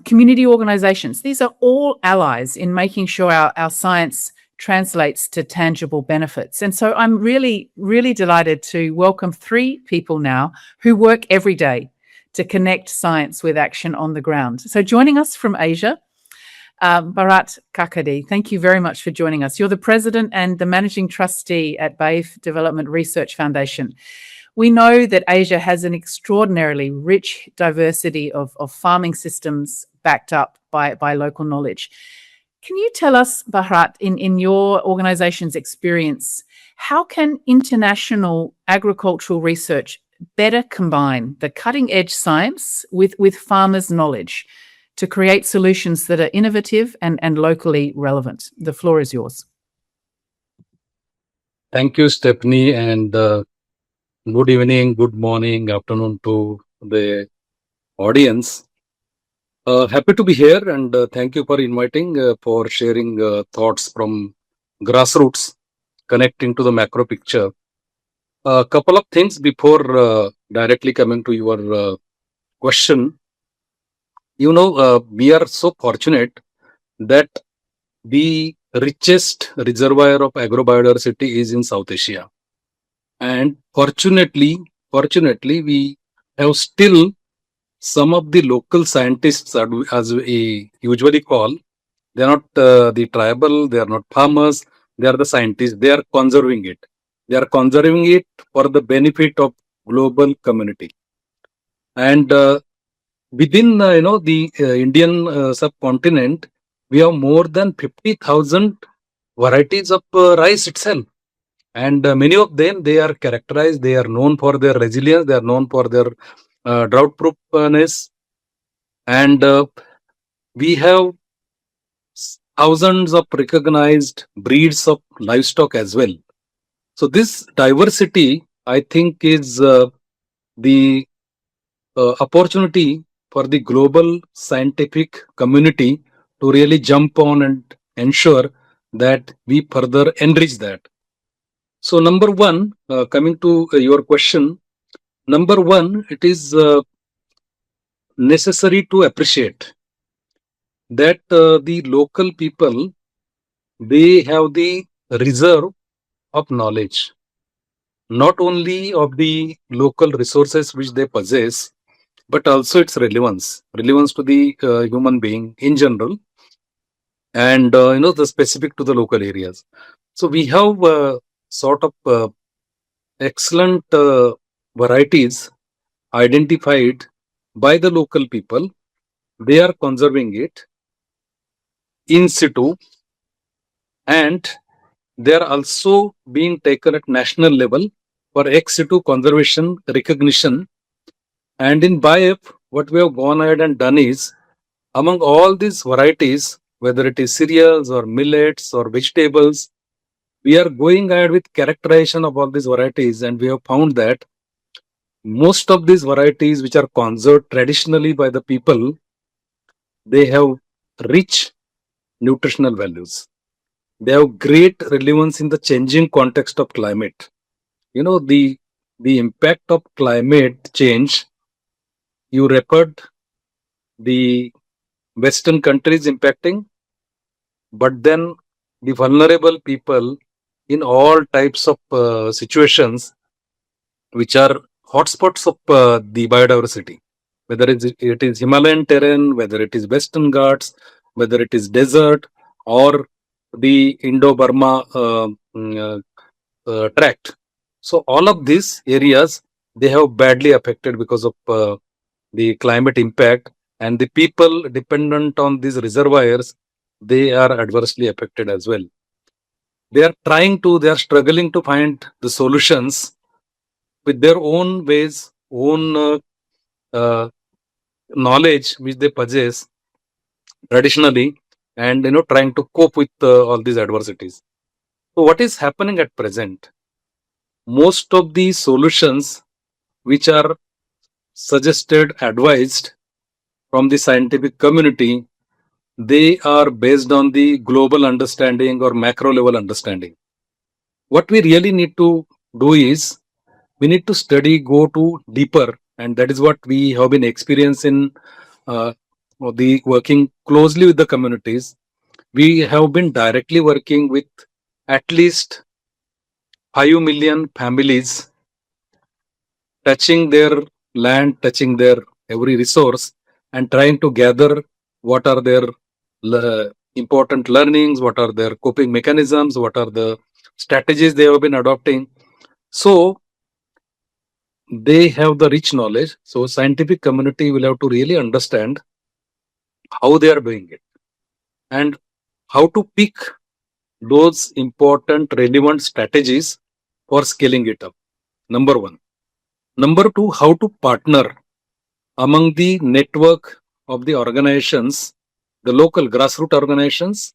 community organizations. These are all allies in making sure our science translates to tangible benefits. And so I'm really, really delighted to welcome 3 people now who work every day to connect science with action on the ground. So joining us from Asia, Bharat Kakadi, thank you very much for joining us. You're the president and the managing trustee at Biodiversity Development Research Foundation. We know that Asia has an extraordinarily rich diversity of farming systems backed up by local knowledge. Can you tell us, Bharat, in your organization's experience, how can international agricultural research better combine the cutting edge science with farmers' knowledge to create solutions that are innovative and locally relevant? The floor is yours. Thank you, Stephanie, and good evening, good morning, afternoon to the audience. Happy to be here, and thank you for inviting, for sharing thoughts from grassroots, connecting to the macro picture. A couple of things before directly coming to your question. We are so fortunate that the richest reservoir of agrobiodiversity is in South Asia. And fortunately, we have still some of the local scientists, as we usually call, they are not the tribal, they are not farmers, they are the scientists, they are conserving it. They are conserving it for the benefit of global community. And within the Indian subcontinent, we have more than 50,000 varieties of rice itself. And many of them, they are characterized, they are known for their resilience, they are known for their drought proofness. And we have thousands of recognized breeds of livestock as well. So this diversity, I think, is the opportunity for the global scientific community to really jump on and ensure that we further enrich that. So number one, coming to your question, number one, it is necessary to appreciate that the local people, they have the reserve of knowledge, not only of the local resources which they possess, but also its relevance to the human being in general, and the specific to the local areas. So we have sort of excellent varieties identified by the local people. They are conserving it in situ, and they are also being taken at national level for ex situ conservation recognition. And in BIF, what we have gone ahead and done is, among all these varieties, whether it is cereals or millets or vegetables, we are going ahead with characterization of all these varieties, and we have found that most of these varieties which are conserved traditionally by the people, they have rich nutritional values. They have great relevance in the changing context of climate. The impact of climate change, you referred the Western countries impacting, but then the vulnerable people in all types of situations which are hotspots of the biodiversity, whether it is Himalayan terrain, whether it is Western Ghats, whether it is desert or the Indo-Burma tract. So all of these areas, they have badly affected because of the climate impact, and the people dependent on these reservoirs, they are adversely affected as well. They are struggling to find the solutions with their own ways, own knowledge which they possess traditionally. and trying to cope with all these adversities. So what is happening at present? Most of the solutions which are suggested, advised from the scientific community, they are based on the global understanding or macro level understanding. What we really need to do is we need to study, go to deeper, and that is what we have been experiencing uh, the working closely with the communities. We have been directly working with at least 5 million families, touching their land, touching their every resource, and trying to gather what are their important learnings, what are their coping mechanisms, what are the strategies they have been adopting. So they have the rich knowledge. So scientific community will have to really understand how they are doing it and how to pick those important relevant strategies for scaling it up. Number one. Number two, how to partner among the network of the organizations, the local grassroots organizations,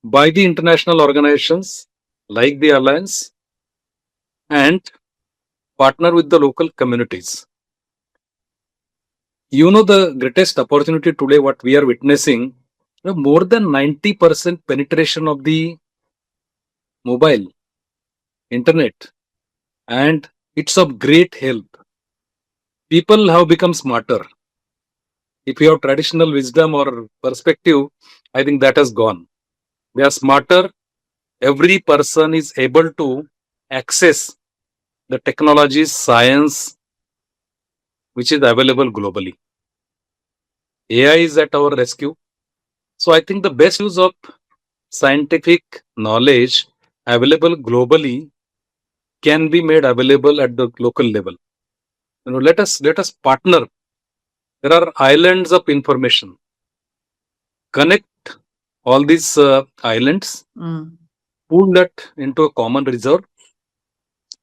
by the international organizations like the Alliance, and partner with the local communities. The greatest opportunity today, what we are witnessing, more than 90% penetration of the mobile, internet, and it's of great help. People have become smarter. If you have traditional wisdom or perspective, I think that has gone. They are smarter. Every person is able to access the technologies, science, which is available globally. AI is at our rescue. So I think the best use of scientific knowledge available globally can be made available at the local level. Let us partner. There are islands of information. Connect all these islands, pull that into a common reserve,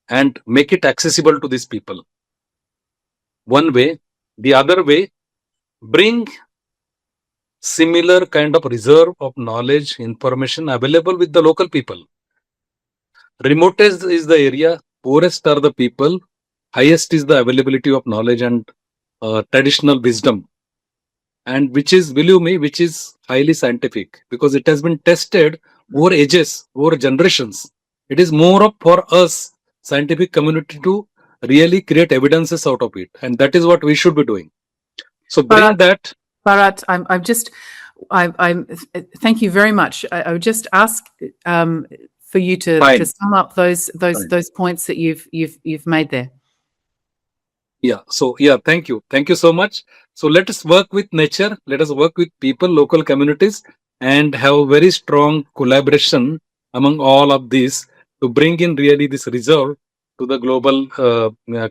and make it accessible to these people. One way. The other way, bring similar kind of reserve of knowledge, information available with the local people. Remotest is the area, poorest are the people, highest is the availability of knowledge and traditional wisdom, and which is, believe me, which is highly scientific because it has been tested over ages, over generations. It is more of for us scientific community to really create evidences out of it, and that is what we should be doing. So bring that. Bharat, I'm thank you very much. I would just ask for you to sum up those points that you've made there. Yeah. So thank you so much. So let us work with nature. Let us work with people, local communities, and have very strong collaboration among all of these to bring in really this reserve to the global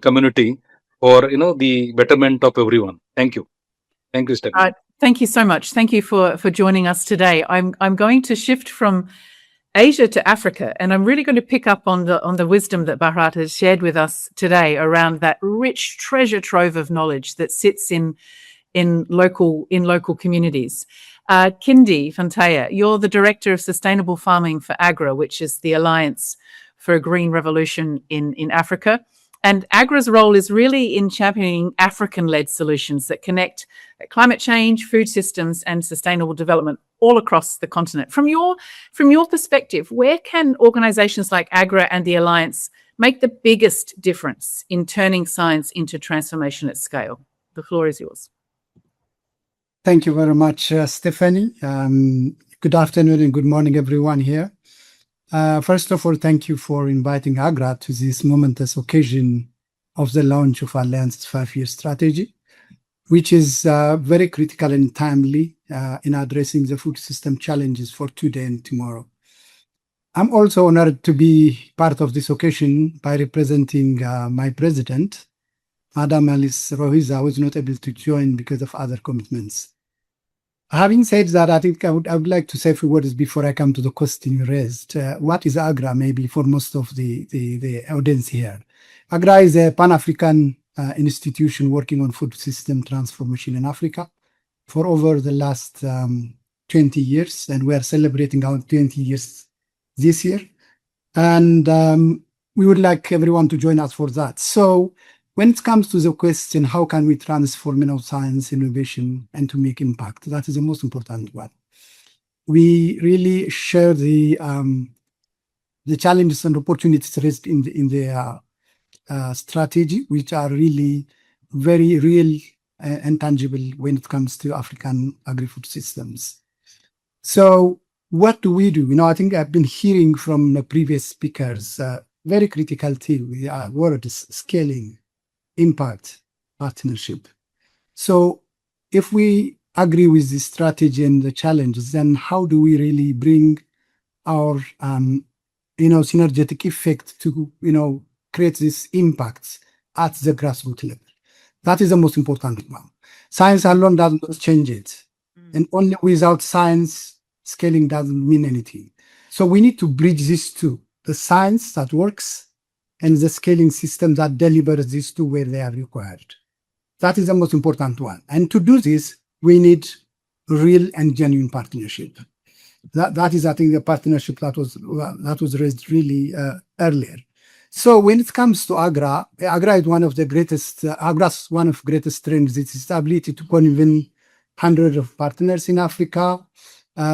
community for the betterment of everyone. Thank you. Thank you, Stephanie. Thank you so much. Thank you for joining us today. I'm going to shift from Asia to Africa, and I'm really going to pick up on the wisdom that Bharat has shared with us today around that rich treasure trove of knowledge that sits in local communities. Kindi Fantaya, you're the Director of Sustainable Farming for AGRA, which is the Alliance for a Green Revolution in Africa. And AGRA's role is really in championing African-led solutions that connect climate change, food systems, and sustainable development all across the continent. From your perspective, where can organizations like AGRA and the Alliance make the biggest difference in turning science into transformation at scale? The floor is yours. Thank you very much, Stephanie. Good afternoon and good morning, everyone here. First of all, thank you for inviting AGRA to this momentous occasion of the launch of Alliance's 5-year strategy, which is very critical and timely in addressing the food system challenges for today and tomorrow. I'm also honored to be part of this occasion by representing my president, Madam Alice Rohiza, who was not able to join because of other commitments. Having said that, I think I would like to say a few words before I come to the question you raised. What is AGRA, maybe for most of the audience here? AGRA is a Pan-African institution working on food system transformation in Africa for over the last 20 20 years, and we are celebrating our 20 years this year. And we would like everyone to join us for that. So when it comes to the question, how can we transform science, innovation, and to make impact? That is the most important one. We really share the challenges and opportunities raised in the strategy, which are really very real and tangible when it comes to African agri-food systems. So what do we do? I think I've been hearing from the previous speakers, very critical thing, words, scaling, impact, partnership. So if we agree with the strategy and the challenges, then how do we really bring our synergetic effect to create this impact at the grassroots level? That is the most important one. Science alone doesn't change it, and only without science, scaling doesn't mean anything. So we need to bridge these two: the science that works and the scaling system that delivers these two where they are required. That is the most important one. And to do this, we need real and genuine partnership. That is, I think, the partnership that was raised really earlier. So when it comes to Agra is one of the greatest. Agra's one of the greatest strengths. It's its ability to convene hundreds of partners in Africa,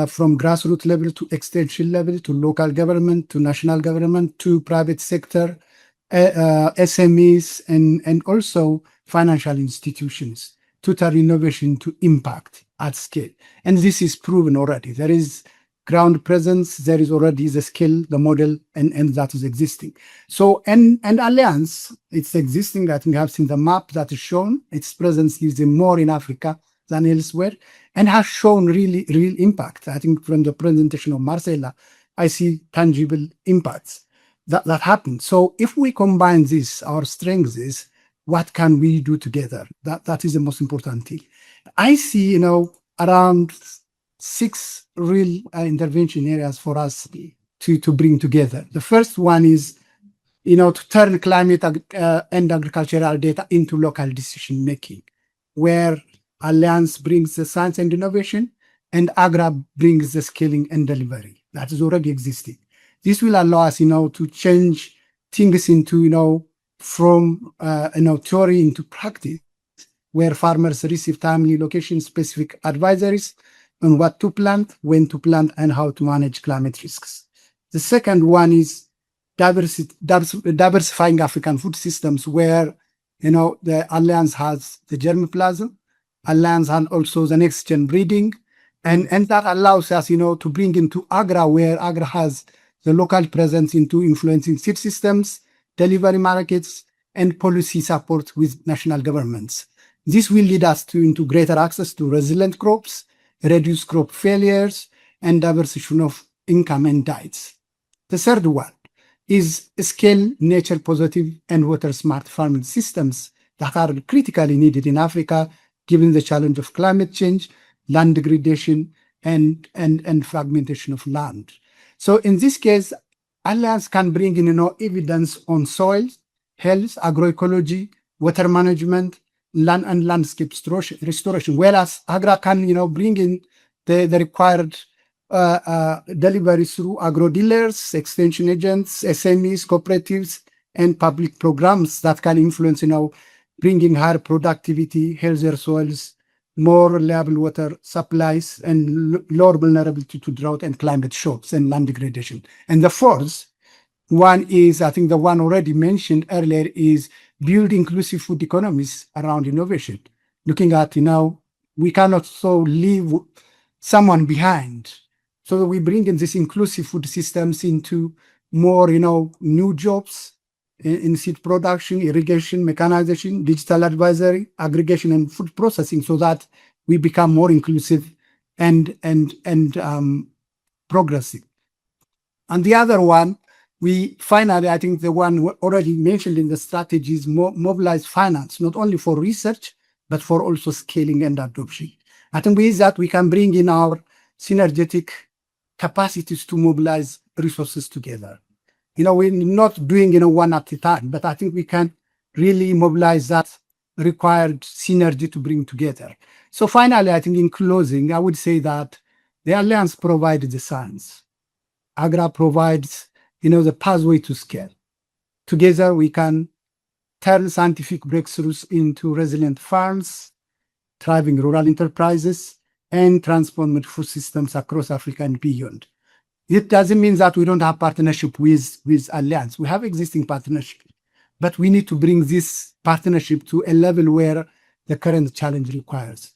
from grassroots level to extension level to local government to national government to private sector, SMEs, and also financial institutions to turn innovation to impact at scale. And this is proven already. There is ground presence, there is already the skill, the model, and that is existing. So, and Alliance, it's existing. I think I've seen the map that is shown. Its presence is more in Africa than elsewhere, and has shown really real impact. I think from the presentation of Marcela, I see tangible impacts that happen. So if we combine this, our strengths is, what can we do together? That is the most important thing. I see, around 6 real intervention areas for us to bring together. The first one is, to turn climate and agricultural data into local decision making, where Alliance brings the science and innovation, and Agra brings the scaling and delivery. That is already existing. This will allow us, to change things into, from theory into practice, where farmers receive timely location-specific advisories on what to plant, when to plant, and how to manage climate risks. The second one is diversifying African food systems, where the Alliance has the germplasm, Alliance and also the next-gen breeding, and that allows us, to bring into Agra, where Agra has the local presence into influencing seed systems, delivery markets, and policy support with national governments. This will lead us into greater access to resilient crops, reduce crop failures, and diversification of income and diets. The third one is scale nature positive and water smart farming systems that are critically needed in Africa, given the challenge of climate change, land degradation, and fragmentation of land. So in this case, Alliance can bring in evidence on soil, health, agroecology, water management, land and landscape restoration, whereas Agra can bring in the required delivery through agro dealers, extension agents, SMEs, cooperatives, and public programs that can influence bringing higher productivity, healthier soils, more reliable water supplies, and lower vulnerability to drought and climate shocks and land degradation. And the fourth one is, I think the one already mentioned earlier, is build inclusive food economies around innovation. Looking at, we cannot leave someone behind. So we bring in these inclusive food systems into more, new jobs in seed production, irrigation, mechanization, digital advisory, aggregation, and food processing, so that we become more inclusive and progressive. And the other one, we finally, I think the one already mentioned in the strategy, is mobilize finance, not only for research, but for also scaling and adoption. I think with that, we can bring in our synergetic capacities to mobilize resources together. We're not doing, one at a time, but I think we can really mobilize that required synergy to bring together. So finally, I think in closing, I would say that The Alliance provides the science. AGRA provides, the pathway to scale. Together, we can turn scientific breakthroughs into resilient farms, thriving rural enterprises, and transformed food systems across Africa and beyond. It doesn't mean that we don't have partnership with Alliance. We have existing partnership, but we need to bring this partnership to a level where the current challenge requires.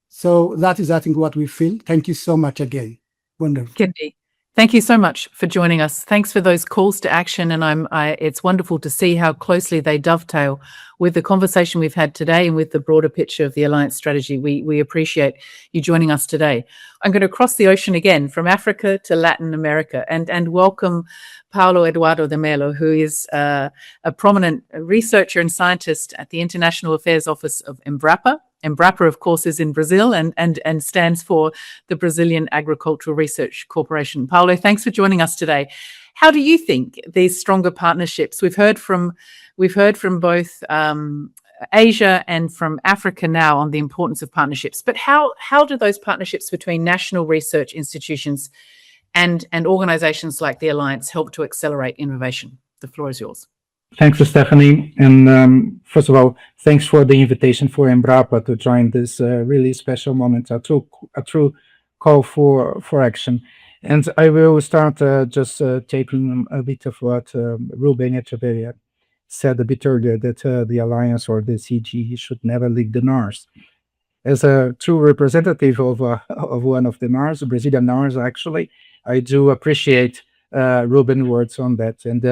So that is, I think, what we feel. Thank you so much again. Wonderful. Kendi, thank you so much for joining us. Thanks for those calls to action, and it's wonderful to see how closely they dovetail with the conversation we've had today and with the broader picture of the Alliance strategy. We appreciate you joining us today. I'm going to cross the ocean again from Africa to Latin America and welcome Paulo Eduardo de Melo, who is a prominent researcher and scientist at the International Affairs Office of Embrapa. Embrapa, of course, is in Brazil and stands for the Brazilian Agricultural Research Corporation. Paulo, thanks for joining us today. How do you think these stronger partnerships? We've heard from both Asia and from Africa now on the importance of partnerships. But how do those partnerships between national research institutions and organizations like the Alliance help to accelerate innovation? The floor is yours. Thanks, Stephanie. And first of all, thanks for the invitation for Embrapa to join this really special moment, a true call for action. And I will start just taking a bit of what Ruben Echeverria said a bit earlier, that the Alliance or the CG should never leave the NARS. As a true representative of one of the NARS, Brazilian NARS, actually, I do appreciate Ruben's words on that. And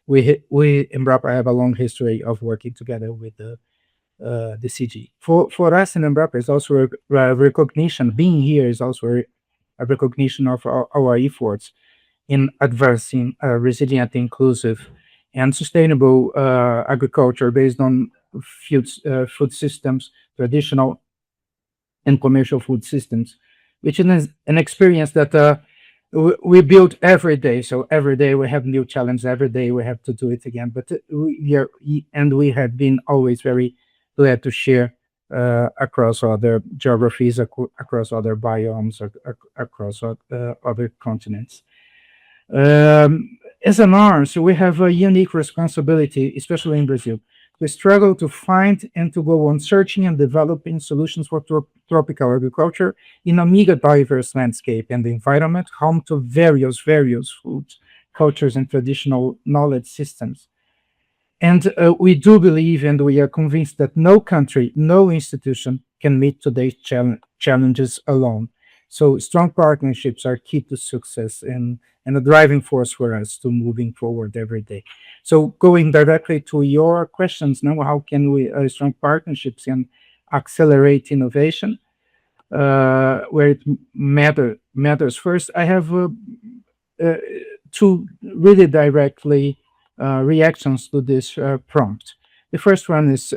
we Embrapa have a long history of working together with the CG. For us in Embrapa, it's also a recognition. Being here is also a recognition of our efforts in advancing resilient, inclusive, and sustainable agriculture based on food systems, traditional and commercial food systems, which is an experience that we build every day. So every day we have new challenges. Every day we have to do it again. But we have been always very glad to share across other geographies, across other biomes, across other continents. As an NARS, we have a unique responsibility, especially in Brazil. We struggle to find and to go on searching and developing solutions for tropical agriculture in a mega diverse landscape and environment, home to various foods, cultures, and traditional knowledge systems. And we do believe, and we are convinced, that no country, no institution can meet today's challenges alone. So strong partnerships are key to success and a driving force for us to moving forward every day. So going directly to your questions now, how can we strong partnerships and accelerate innovation where it matters? First, I have two really directly reactions to this prompt. The first one is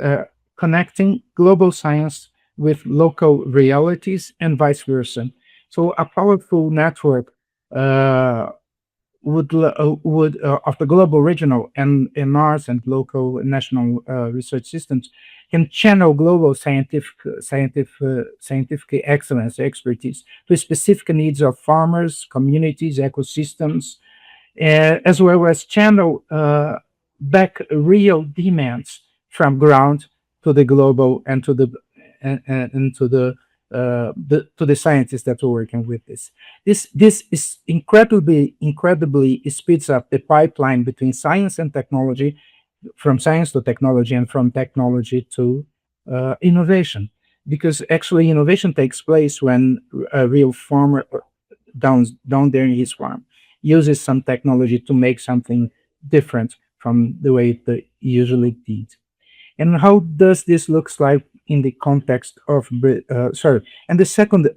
connecting global science with local realities and vice versa. So a powerful network would of the global, regional, and NARS and local national research systems can channel global scientific excellence, expertise to specific needs of farmers, communities, ecosystems, as well as channel back real demands from ground to the global and to the scientists that are working with this. This is incredibly speeds up the pipeline between science and technology, from science to technology, and from technology to innovation. Because actually innovation takes place when a real farmer down there in his farm uses some technology to make something different from the way it usually did. And how does this looks like in the context of and the second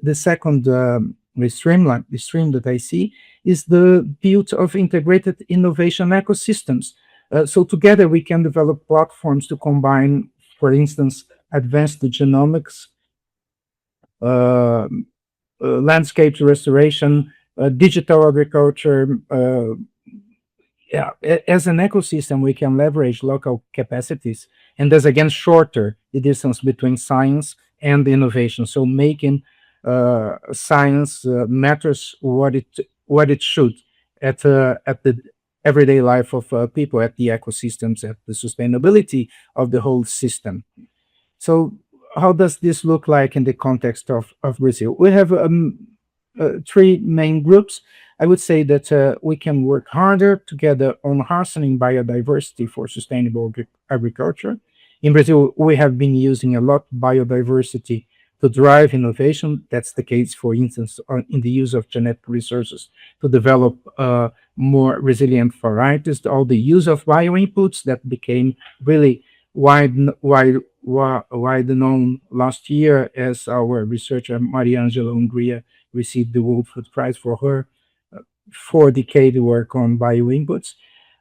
stream that I see is the build of integrated innovation ecosystems. So together we can develop platforms to combine, for instance, advanced genomics, landscape restoration, digital agriculture. As an ecosystem, we can leverage local capacities, and thus again shorter the distance between science and innovation. So making science matters what it should at the everyday life of people, at the ecosystems, at the sustainability of the whole system. So how does this look like in the context of Brazil? We have three main groups. I would say that we can work harder together on harnessing biodiversity for sustainable agriculture. In Brazil, we have been using a lot biodiversity to drive innovation. That's the case, for instance, in the use of genetic resources to develop more resilient varieties, all the use of bioinputs that became really wide known last year, as our researcher Mariangela Hungria received the World Food Prize for her 4-decade work on bioinputs.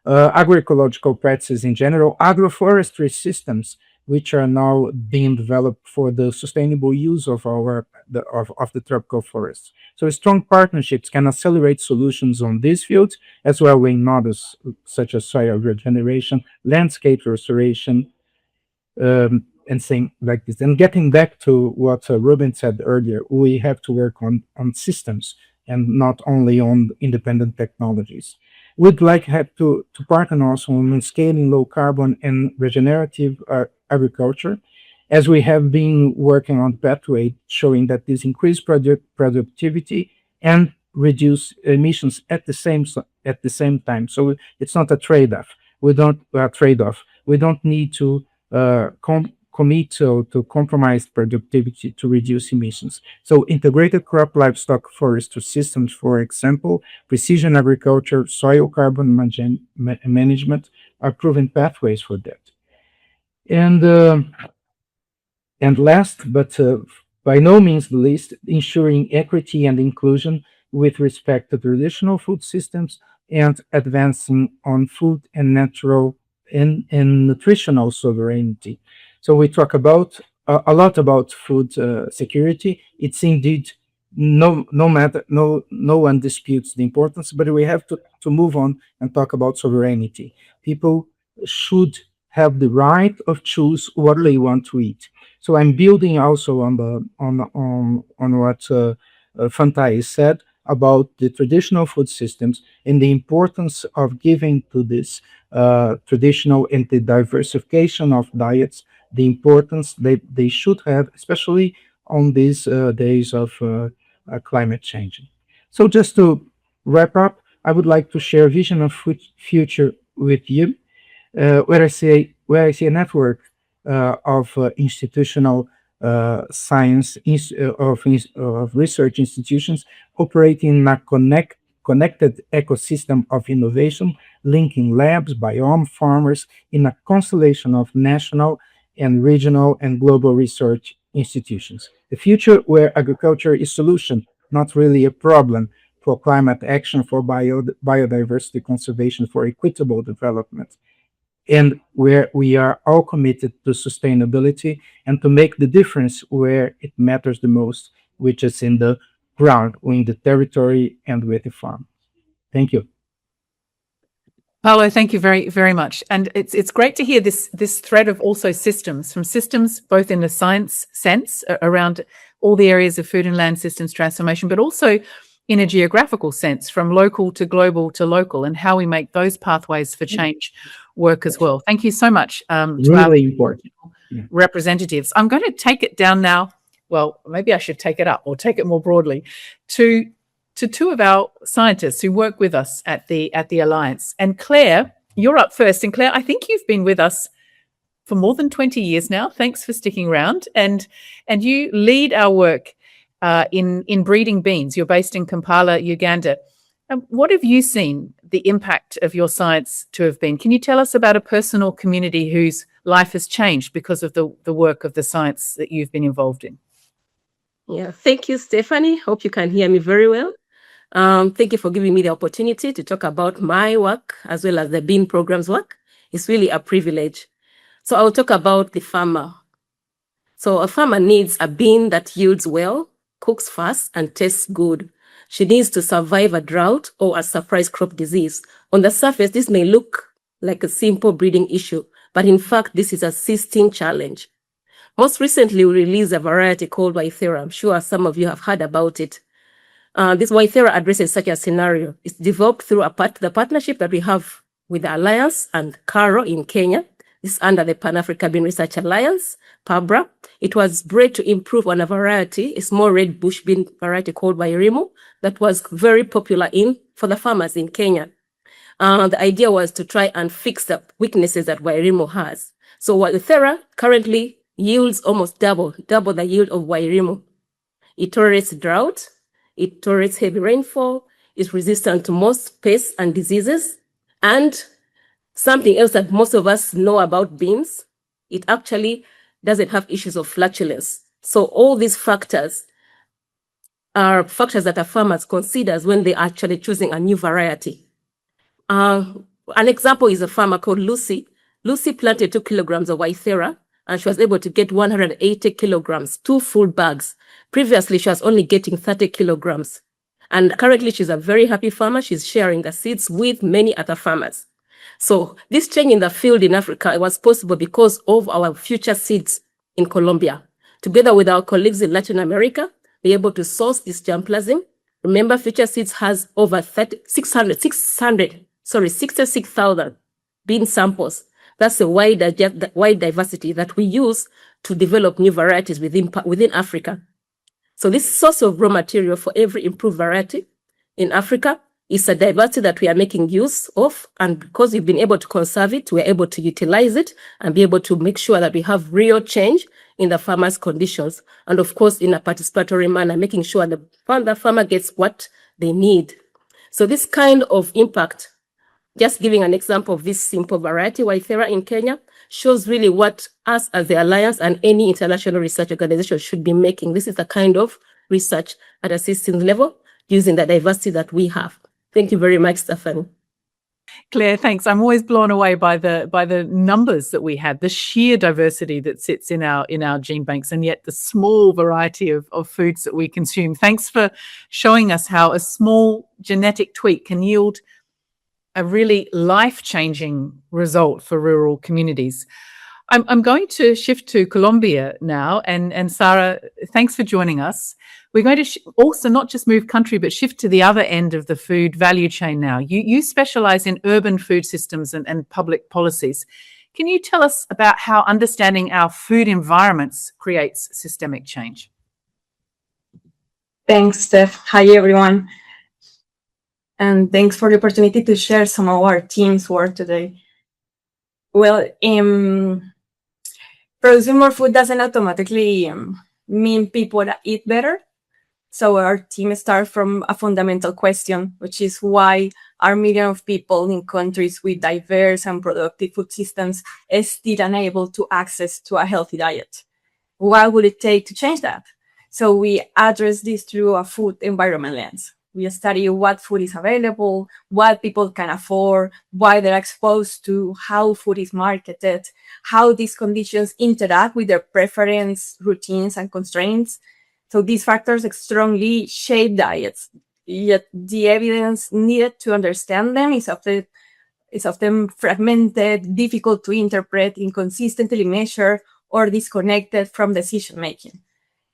Agroecological practices in general, agroforestry systems, which are now being developed for the sustainable use of the tropical forests. So strong partnerships can accelerate solutions on these fields, as well in others such as soil regeneration, landscape restoration, and things like this. And getting back to what Ruben said earlier, we have to work on systems and not only on independent technologies. We'd like to partner also on scaling low carbon and regenerative agriculture, as we have been working on pathway showing that this increase productivity and reduce emissions at the same time. So it's not a trade-off. We don't need to commit to compromise productivity to reduce emissions. So integrated crop livestock forestry systems, for example, precision agriculture, soil carbon management are proven pathways for that. And last, but by no means the least, ensuring equity and inclusion with respect to traditional food systems and advancing on food and natural and nutritional sovereignty. So we talk about a lot about food security. It's indeed no one disputes the importance, but we have to move on and talk about sovereignty. People should have the right of choose what they want to eat. So I'm building also on what Fantai said about the traditional food systems and the importance of giving to this traditional and the diversification of diets, the importance they should have, especially on these days of climate change. So just to wrap up, I would like to share a vision of future with you, where I see a network of institutional science of research institutions operating in a connected ecosystem of innovation, linking labs, biome farmers in a constellation of national and regional and global research institutions. The future where agriculture is solution, not really a problem, for climate action, for biodiversity conservation, for equitable development, and where we are all committed to sustainability and to make the difference where it matters the most, which is in the ground, in the territory, and with the farm. Thank you. Paulo, thank you very, very much. And it's great to hear this thread of also systems, from systems both in the science sense around all the areas of food and land systems transformation, but also in a geographical sense, from local to global to local, and how we make those pathways for change work as well. Thank you so much to really important representatives. I'm going to take it down now. Well, maybe I should take it up or take it more broadly to two of our scientists who work with us at the Alliance. And Claire, you're up first. And Claire, I think you've been with us for more than 20 years now. Thanks for sticking around. And you lead our work in breeding beans. You're based in Kampala, Uganda. What have you seen the impact of your science to have been? Can you tell us about a personal community whose life has changed because of the work of the science that you've been involved in? Yeah, thank you, Stephanie. Hope you can hear me very well. Thank you for giving me the opportunity to talk about my work as well as the bean program's work. It's really a privilege. So I'll talk about the farmer. So a farmer needs a bean that yields well, cooks fast, and tastes good. She needs to survive a drought or a surprise crop disease. On the surface, this may look like a simple breeding issue, but in fact, this is a system challenge. Most recently, we released a variety called Waithera. I'm sure some of you have heard about it. This Waithera addresses such a scenario. It's developed through the partnership that we have with the Alliance and CARO in Kenya. This is under the Pan-African Bean Research Alliance, PABRA. It was bred to improve on a variety, a small red bush bean variety called Wairimu, that was very popular for the farmers in Kenya. The idea was to try and fix the weaknesses that Wairimu has. So Waithera currently yields almost double the yield of Wairimu. It tolerates drought, it tolerates heavy rainfall, is resistant to most pests and diseases, and something else that most of us know about beans, it actually doesn't have issues of flatulence. So all these factors are factors that a farmer considers when they're actually choosing a new variety. An example is a farmer called Lucy. Lucy planted 2 kilograms of Waithera, and she was able to get 180 kilograms, 2 full bags. Previously, she was only getting 30 kilograms. And currently, she's a very happy farmer. She's sharing the seeds with many other farmers. So this change in the field in Africa was possible because of our future seeds in Colombia. Together with our colleagues in Latin America, we're able to source this germplasm. Remember, Future Seeds has over 66,000 bean samples. That's the wide diversity that we use to develop new varieties within Africa. So this source of raw material for every improved variety in Africa is a diversity that we are making use of. And because we've been able to conserve it, we're able to utilize it and be able to make sure that we have real change in the farmers' conditions. And of course, in a participatory manner, making sure the farmer gets what they need. So this kind of impact, just giving an example of this simple variety, Waithera in Kenya, shows really what us as the Alliance and any international research organization should be making. This is the kind of research at a systems level using the diversity that we have. Thank you very much, Stephanie. Claire, thanks. I'm always blown away by the numbers that we had, the sheer diversity that sits in our gene banks, and yet the small variety of foods that we consume. Thanks for showing us how a small genetic tweak can yield a really life-changing result for rural communities. I'm going to shift to Colombia now, and Sarah, thanks for joining us. We're going to also not just move country, but shift to the other end of the food value chain now. You specialize in urban food systems and public policies. Can you tell us about how understanding our food environments creates systemic change? Thanks, Steph. Hi, everyone. And thanks for the opportunity to share some of our team's work today. Well, producing more food doesn't automatically mean people eat better. So our team starts from a fundamental question, which is why are millions of people in countries with diverse and productive food systems still unable to access to a healthy diet? What would it take to change that? So we address this through a food environment lens. We study what food is available, what people can afford, why they're exposed to, how food is marketed, how these conditions interact with their preference, routines, and constraints. So these factors strongly shape diets, yet the evidence needed to understand them is often fragmented, difficult to interpret, inconsistently measured, or disconnected from decision-making.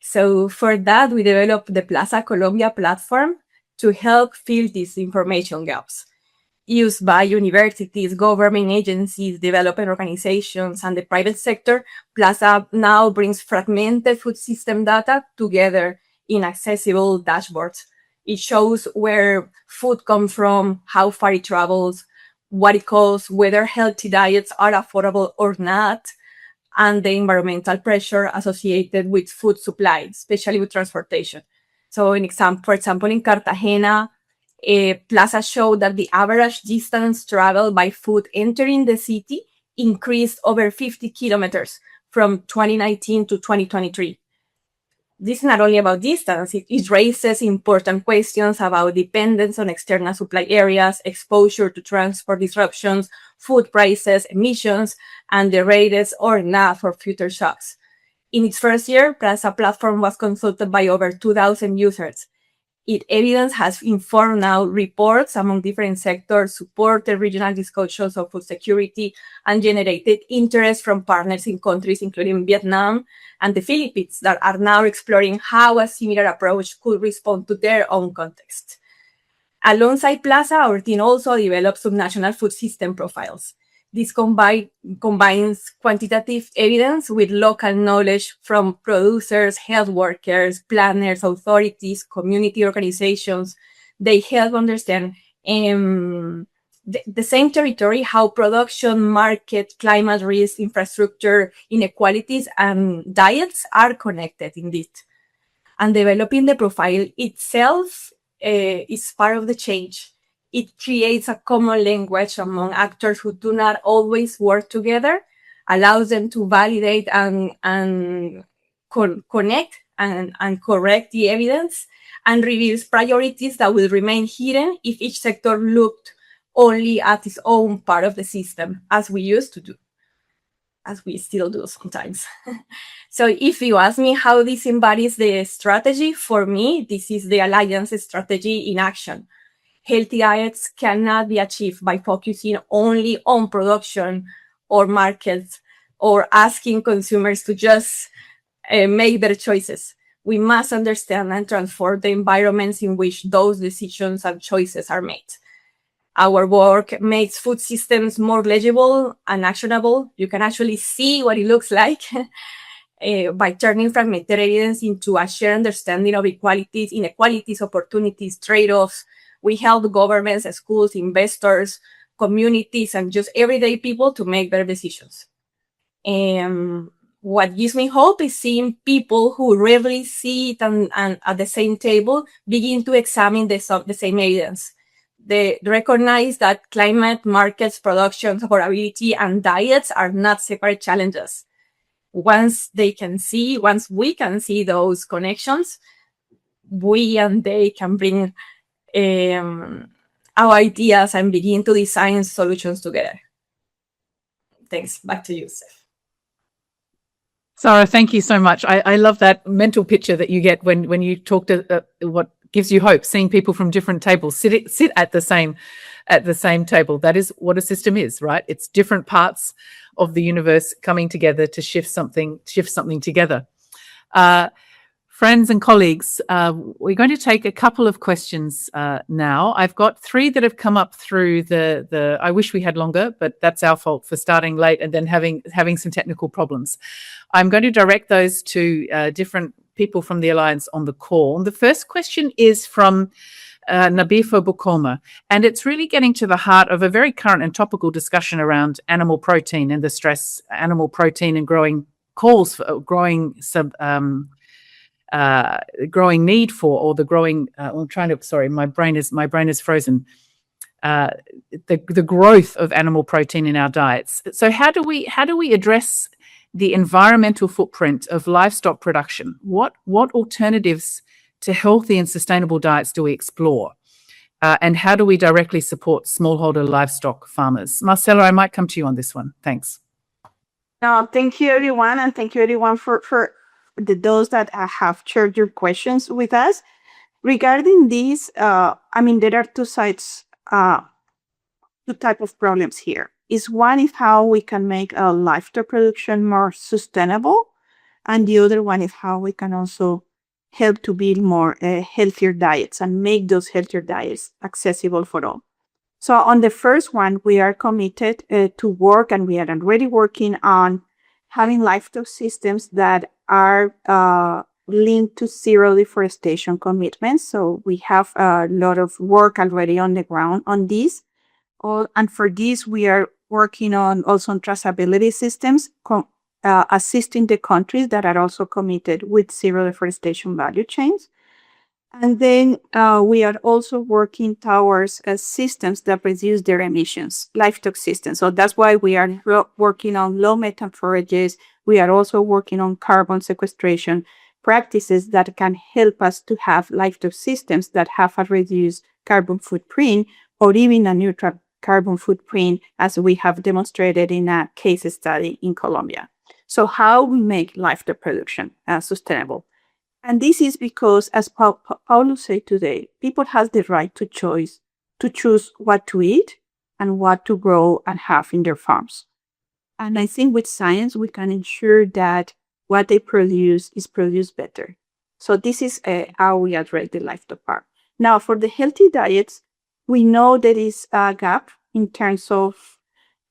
So for that, we developed the Plaza Colombia platform to help fill these information gaps. Used by universities, government agencies, development organizations, and the private sector, Plaza now brings fragmented food system data together in accessible dashboards. It shows where food comes from, how far it travels, what it costs, whether healthy diets are affordable or not, and the environmental pressure associated with food supply, especially with transportation. So for example, in Cartagena, Plaza showed that the average distance traveled by food entering the city increased over 50 kilometers from 2019 to 2023. This is not only about distance, it raises important questions about dependence on external supply areas, exposure to transport disruptions, food prices, emissions, and the readiness or not for future shocks. In its first year, Plaza platform was consulted by over 2,000 users. Evidence has informed now reports among different sectors, supported regional discussions of food security, and generated interest from partners in countries including Vietnam and the Philippines that are now exploring how a similar approach could respond to their own context. Alongside PLASA, our team also developed subnational food system profiles. This combines quantitative evidence with local knowledge from producers, health workers, planners, authorities, community organizations. They help understand the same territory, how production, market, climate risk, infrastructure, inequalities, and diets are connected indeed. And developing the profile itself is part of the change. It creates a common language among actors who do not always work together, allows them to validate and connect and correct the evidence, and reveals priorities that will remain hidden if each sector looked only at its own part of the system, as we used to do, as we still do sometimes. So if you ask me how this embodies the strategy, for me, this is the Alliance strategy in action. Healthy diets cannot be achieved by focusing only on production or markets or asking consumers to just make better choices. We must understand and transform the environments in which those decisions and choices are made. Our work makes food systems more legible and actionable. You can actually see what it looks like by turning fragmented evidence into a shared understanding of equalities, inequalities, opportunities, trade-offs. We help governments, schools, investors, communities, and just everyday people to make better decisions. And what gives me hope is seeing people who rarely see it and at the same table begin to examine the same evidence. They recognize that climate, markets, production, affordability, and diets are not separate challenges. Once we can see those connections, we and they can bring our ideas and begin to design solutions together. Thanks. Back to you, Steph. Sarah, thank you so much. I love that mental picture that you get when you talk to what gives you hope, seeing people from different tables sit at the same table. That is what a system is, right? It's different parts of the universe coming together to shift something together. Friends and colleagues, we're going to take a couple of questions now. I've got 3 that have come up through the I wish we had longer, but that's our fault for starting late and then having some technical problems. I'm going to direct those to different people from the Alliance on the call. And the first question is from Nabifo Bukoma, and it's really getting to the heart of a very current and topical discussion around animal protein and the stress animal protein and growing calls for growing need for, or the growing my brain is frozen, the growth of animal protein in our diets. So how do we address the environmental footprint of livestock production? What alternatives to healthy and sustainable diets do we explore? And how do we directly support smallholder livestock farmers? Marcela, I might come to you on this one. Thanks. No, thank you, everyone. And thank you, everyone, for those that have shared your questions with us. Regarding this, there are two sides, two types of problems here. One is how we can make livestock production more sustainable, and the other one is how we can also help to build more healthier diets and make those healthier diets accessible for all. So on the first one, we are committed to work, and we are already working on having livestock systems that are linked to zero deforestation commitments. So we have a lot of work already on the ground on this. And for this, we are working on traceability systems, assisting the countries that are also committed with zero deforestation value chains. And then we are also working towards systems that reduce their emissions, livestock systems. So that's why we are working on low methane forages. We are also working on carbon sequestration practices that can help us to have livestock systems that have a reduced carbon footprint, or even a neutral carbon footprint, as we have demonstrated in a case study in Colombia. So how we make livestock production sustainable? And this is because, as Paulo said today, people has the right to choose what to eat and what to grow and have in their farms. And I think with science, we can ensure that what they produce is produced better. So this is how we address the livestock part. Now, for the healthy diets, we know there is a gap in terms of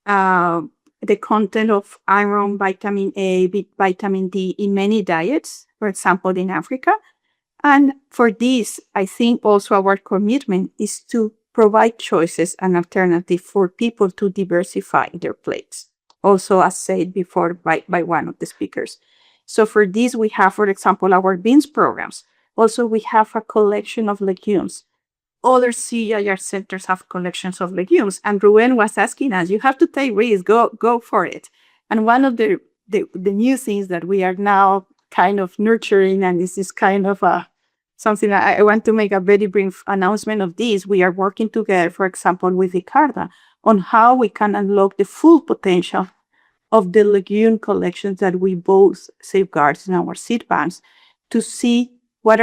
the content of iron, vitamin A, vitamin D in many diets, for example, in Africa. And for this, I think also our commitment is to provide choices and alternatives for people to diversify their plates. Also, as said before by one of the speakers. So for this, we have, for example, our beans programs. Also, we have a collection of legumes. Other CIAT centers have collections of legumes. And Ruben was asking us, you have to take risks, go for it. And one of the new things that we are now kind of nurturing, and this is kind of something I want to make a very brief announcement of this. We are working together, for example, with ICARDA on how we can unlock the full potential of the legume collections that we both safeguard in our seed banks to see what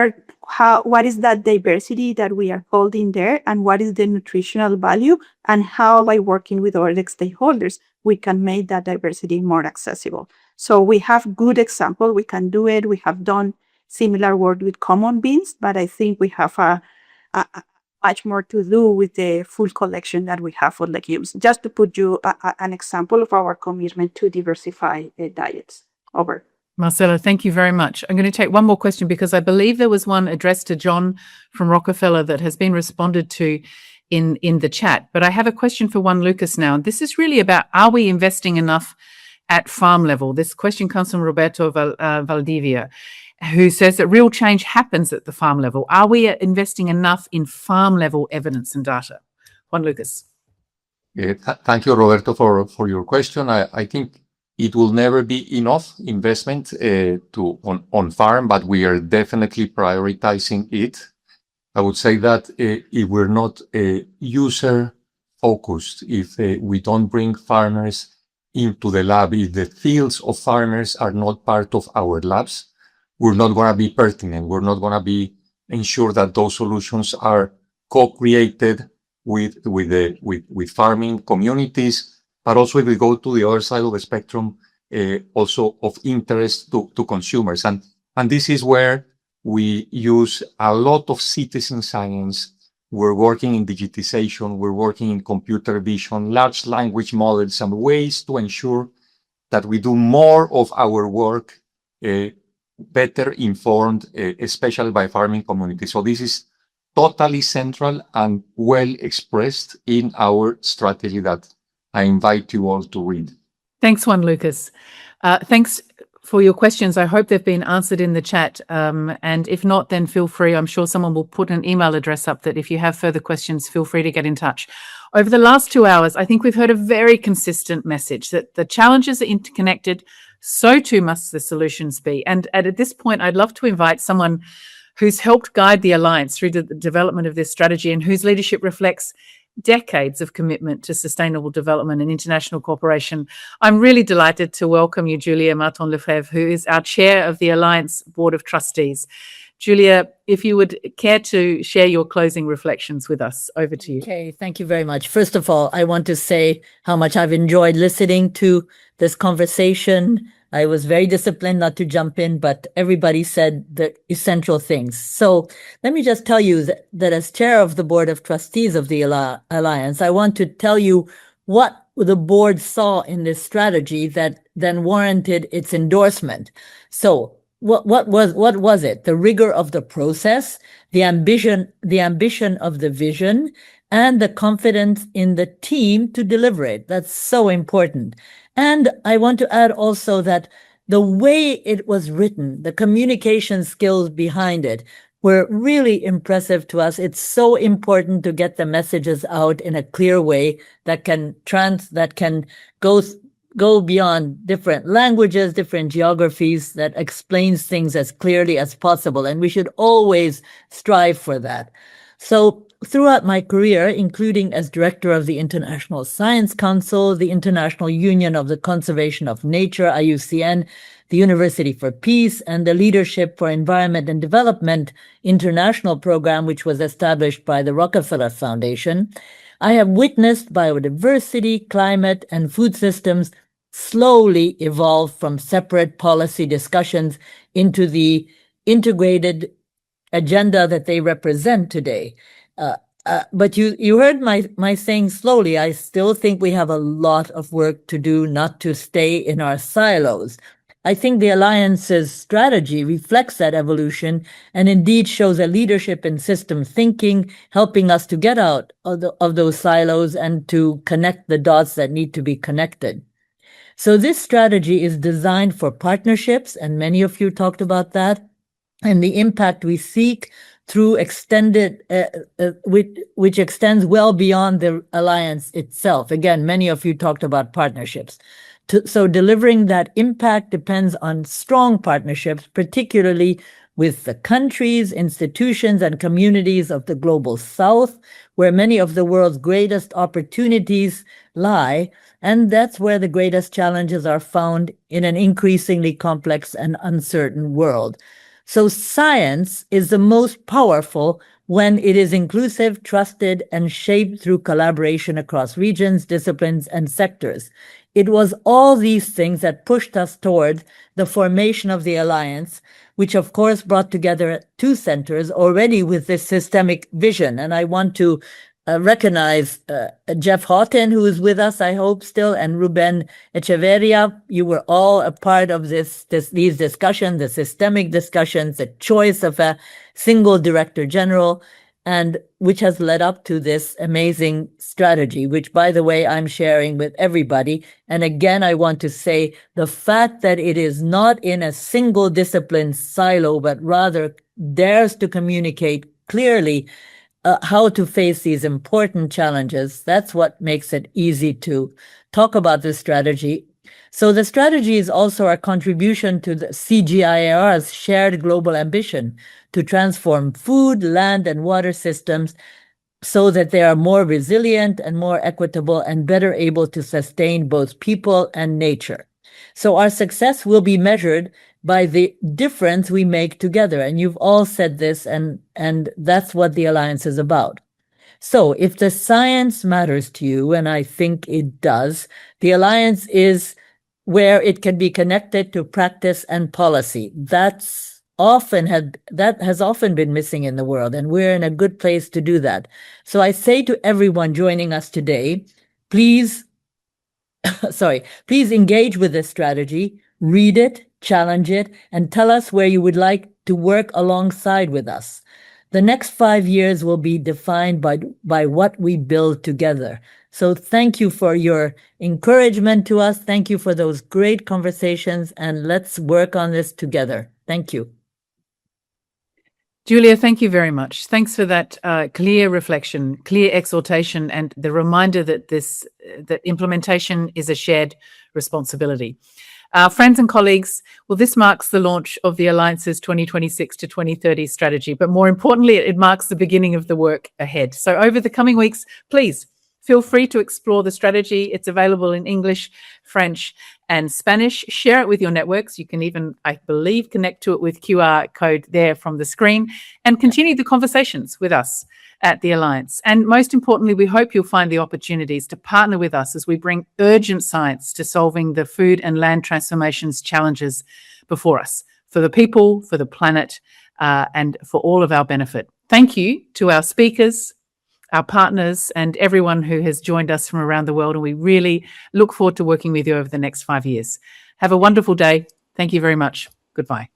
is that diversity that we are holding there and what is the nutritional value, and how by working with all the stakeholders, we can make that diversity more accessible. So we have good example, we can do it. We have done similar work with common beans, but I think we have a much more to do with the full collection that we have for legumes. Just to put you an example of our commitment to diversify diets. Over. Marcela, thank you very much. I'm going to take one more question because I believe there was one addressed to John from Rockefeller that has been responded to in the chat. But I have a question for Juan Lucas now. This is really about, are we investing enough at farm level? This question comes from Roberto Valdivia, who says that real change happens at the farm level. Are we investing enough in farm level evidence and data? Juan Lucas. Thank you, Roberto, for your question. I think it will never be enough investment on farm, but we are definitely prioritizing it. I would say that if we're not user focused, if we don't bring farmers into the lab, if the fields of farmers are not part of our labs, we're not going to be pertinent. We're not going to be ensure that those solutions are co-created with farming communities. But also, if we go to the other side of the spectrum, also of interest to consumers. And this is where we use a lot of citizen science. We're working in digitization, we're working in computer vision, large language models, and ways to ensure that we do more of our work better informed, especially by farming communities. So this is totally central and well expressed in our strategy that I invite you all to read. Thanks, Juan Lucas. Thanks for your questions. I hope they've been answered in the chat. And if not, then feel free. I'm sure someone will put an email address up that if you have further questions, feel free to get in touch. Over the last 2 hours, I think we've heard a very consistent message that the challenges are interconnected, so too must the solutions be. And at this point, I'd love to invite someone who's helped guide the Alliance through the development of this strategy and whose leadership reflects decades of commitment to sustainable development and international cooperation. I'm really delighted to welcome you, Julia Martin-Lefebvre, who is our chair of the Alliance Board of Trustees. Julia, if you would care to share your closing reflections with us, over to you. Okay, thank you very much. First of all, I want to say how much I've enjoyed listening to this conversation. I was very disciplined not to jump in, but everybody said the essential things. So let me just tell you that as chair of the Board of Trustees of the Alliance, I want to tell you what the board saw in this strategy that then warranted its endorsement. So what was it? The rigor of the process, the ambition of the vision, and the confidence in the team to deliver it. That's so important. And I want to add also that the way it was written, the communication skills behind it were really impressive to us. It's so important to get the messages out in a clear way that can go beyond different languages, different geographies, that explains things as clearly as possible. And we should always strive for that. So throughout my career, including as director of the International Science Council, the International Union of the Conservation of Nature, IUCN, the University for Peace, and the Leadership for Environment and Development international program, which was established by the Rockefeller Foundation, I have witnessed biodiversity, climate, and food systems slowly evolve from separate policy discussions into the integrated agenda that they represent today. But you heard my saying slowly. I still think we have a lot of work to do not to stay in our silos. I think the Alliance's strategy reflects that evolution and indeed shows a leadership in system thinking, helping us to get out of those silos and to connect the dots that need to be connected. So this strategy is designed for partnerships, and many of you talked about that, and the impact we seek through extended, which extends well beyond the Alliance itself. Again, many of you talked about partnerships. So delivering that impact depends on strong partnerships, particularly with the countries, institutions, and communities of the Global South, where many of the world's greatest opportunities lie, and that's where the greatest challenges are found in an increasingly complex and uncertain world. So science is the most powerful when it is inclusive, trusted, and shaped through collaboration across regions, disciplines, and sectors. It was all these things that pushed us toward the formation of the Alliance, which of course brought together two centers already with this systemic vision. And I want to recognize Jeff Houghton, who is with us, I hope still, and Ruben Echeverria. You were all a part of these discussions, the systemic discussions, the choice of a single director general, and which has led up to this amazing strategy, which, by the way, I'm sharing with everybody. And again, I want to say the fact that it is not in a single discipline silo, but rather dares to communicate clearly how to face these important challenges. That's what makes it easy to talk about this strategy. So the strategy is also our contribution to the CGIAR's shared global ambition to transform food, land, and water systems so that they are more resilient and more equitable and better able to sustain both people and nature. So our success will be measured by the difference we make together. And you've all said this, and that's what the Alliance is about. So if the science matters to you, and I think it does, the Alliance is where it can be connected to practice and policy. That has often been missing in the world, and we're in a good place to do that. So I say to everyone joining us today, please engage with this strategy, read it, challenge it, and tell us where you would like to work alongside with us. The next 5 years will be defined by what we build together. So thank you for your encouragement to us. Thank you for those great conversations, and let's work on this together. Thank you. Julia, thank you very much. Thanks for that clear reflection, clear exhortation, and the reminder that that implementation is a shared responsibility. Friends and colleagues, well, this marks the launch of the Alliance's 2026 to 2030 strategy, but more importantly, it marks the beginning of the work ahead. So over the coming weeks, please feel free to explore the strategy. It's available in English, French, and Spanish. Share it with your networks. You can even, I believe, connect to it with QR code there from the screen, and continue the conversations with us at the Alliance. And most importantly, we hope you'll find the opportunities to partner with us as we bring urgent science to solving the food and land transformations challenges before us, for the people, for the planet, and for all of our benefit. Thank you to our speakers, our partners, and everyone who has joined us from around the world. And we really look forward to working with you over the next 5 years. Have a wonderful day. Thank you very much. Goodbye.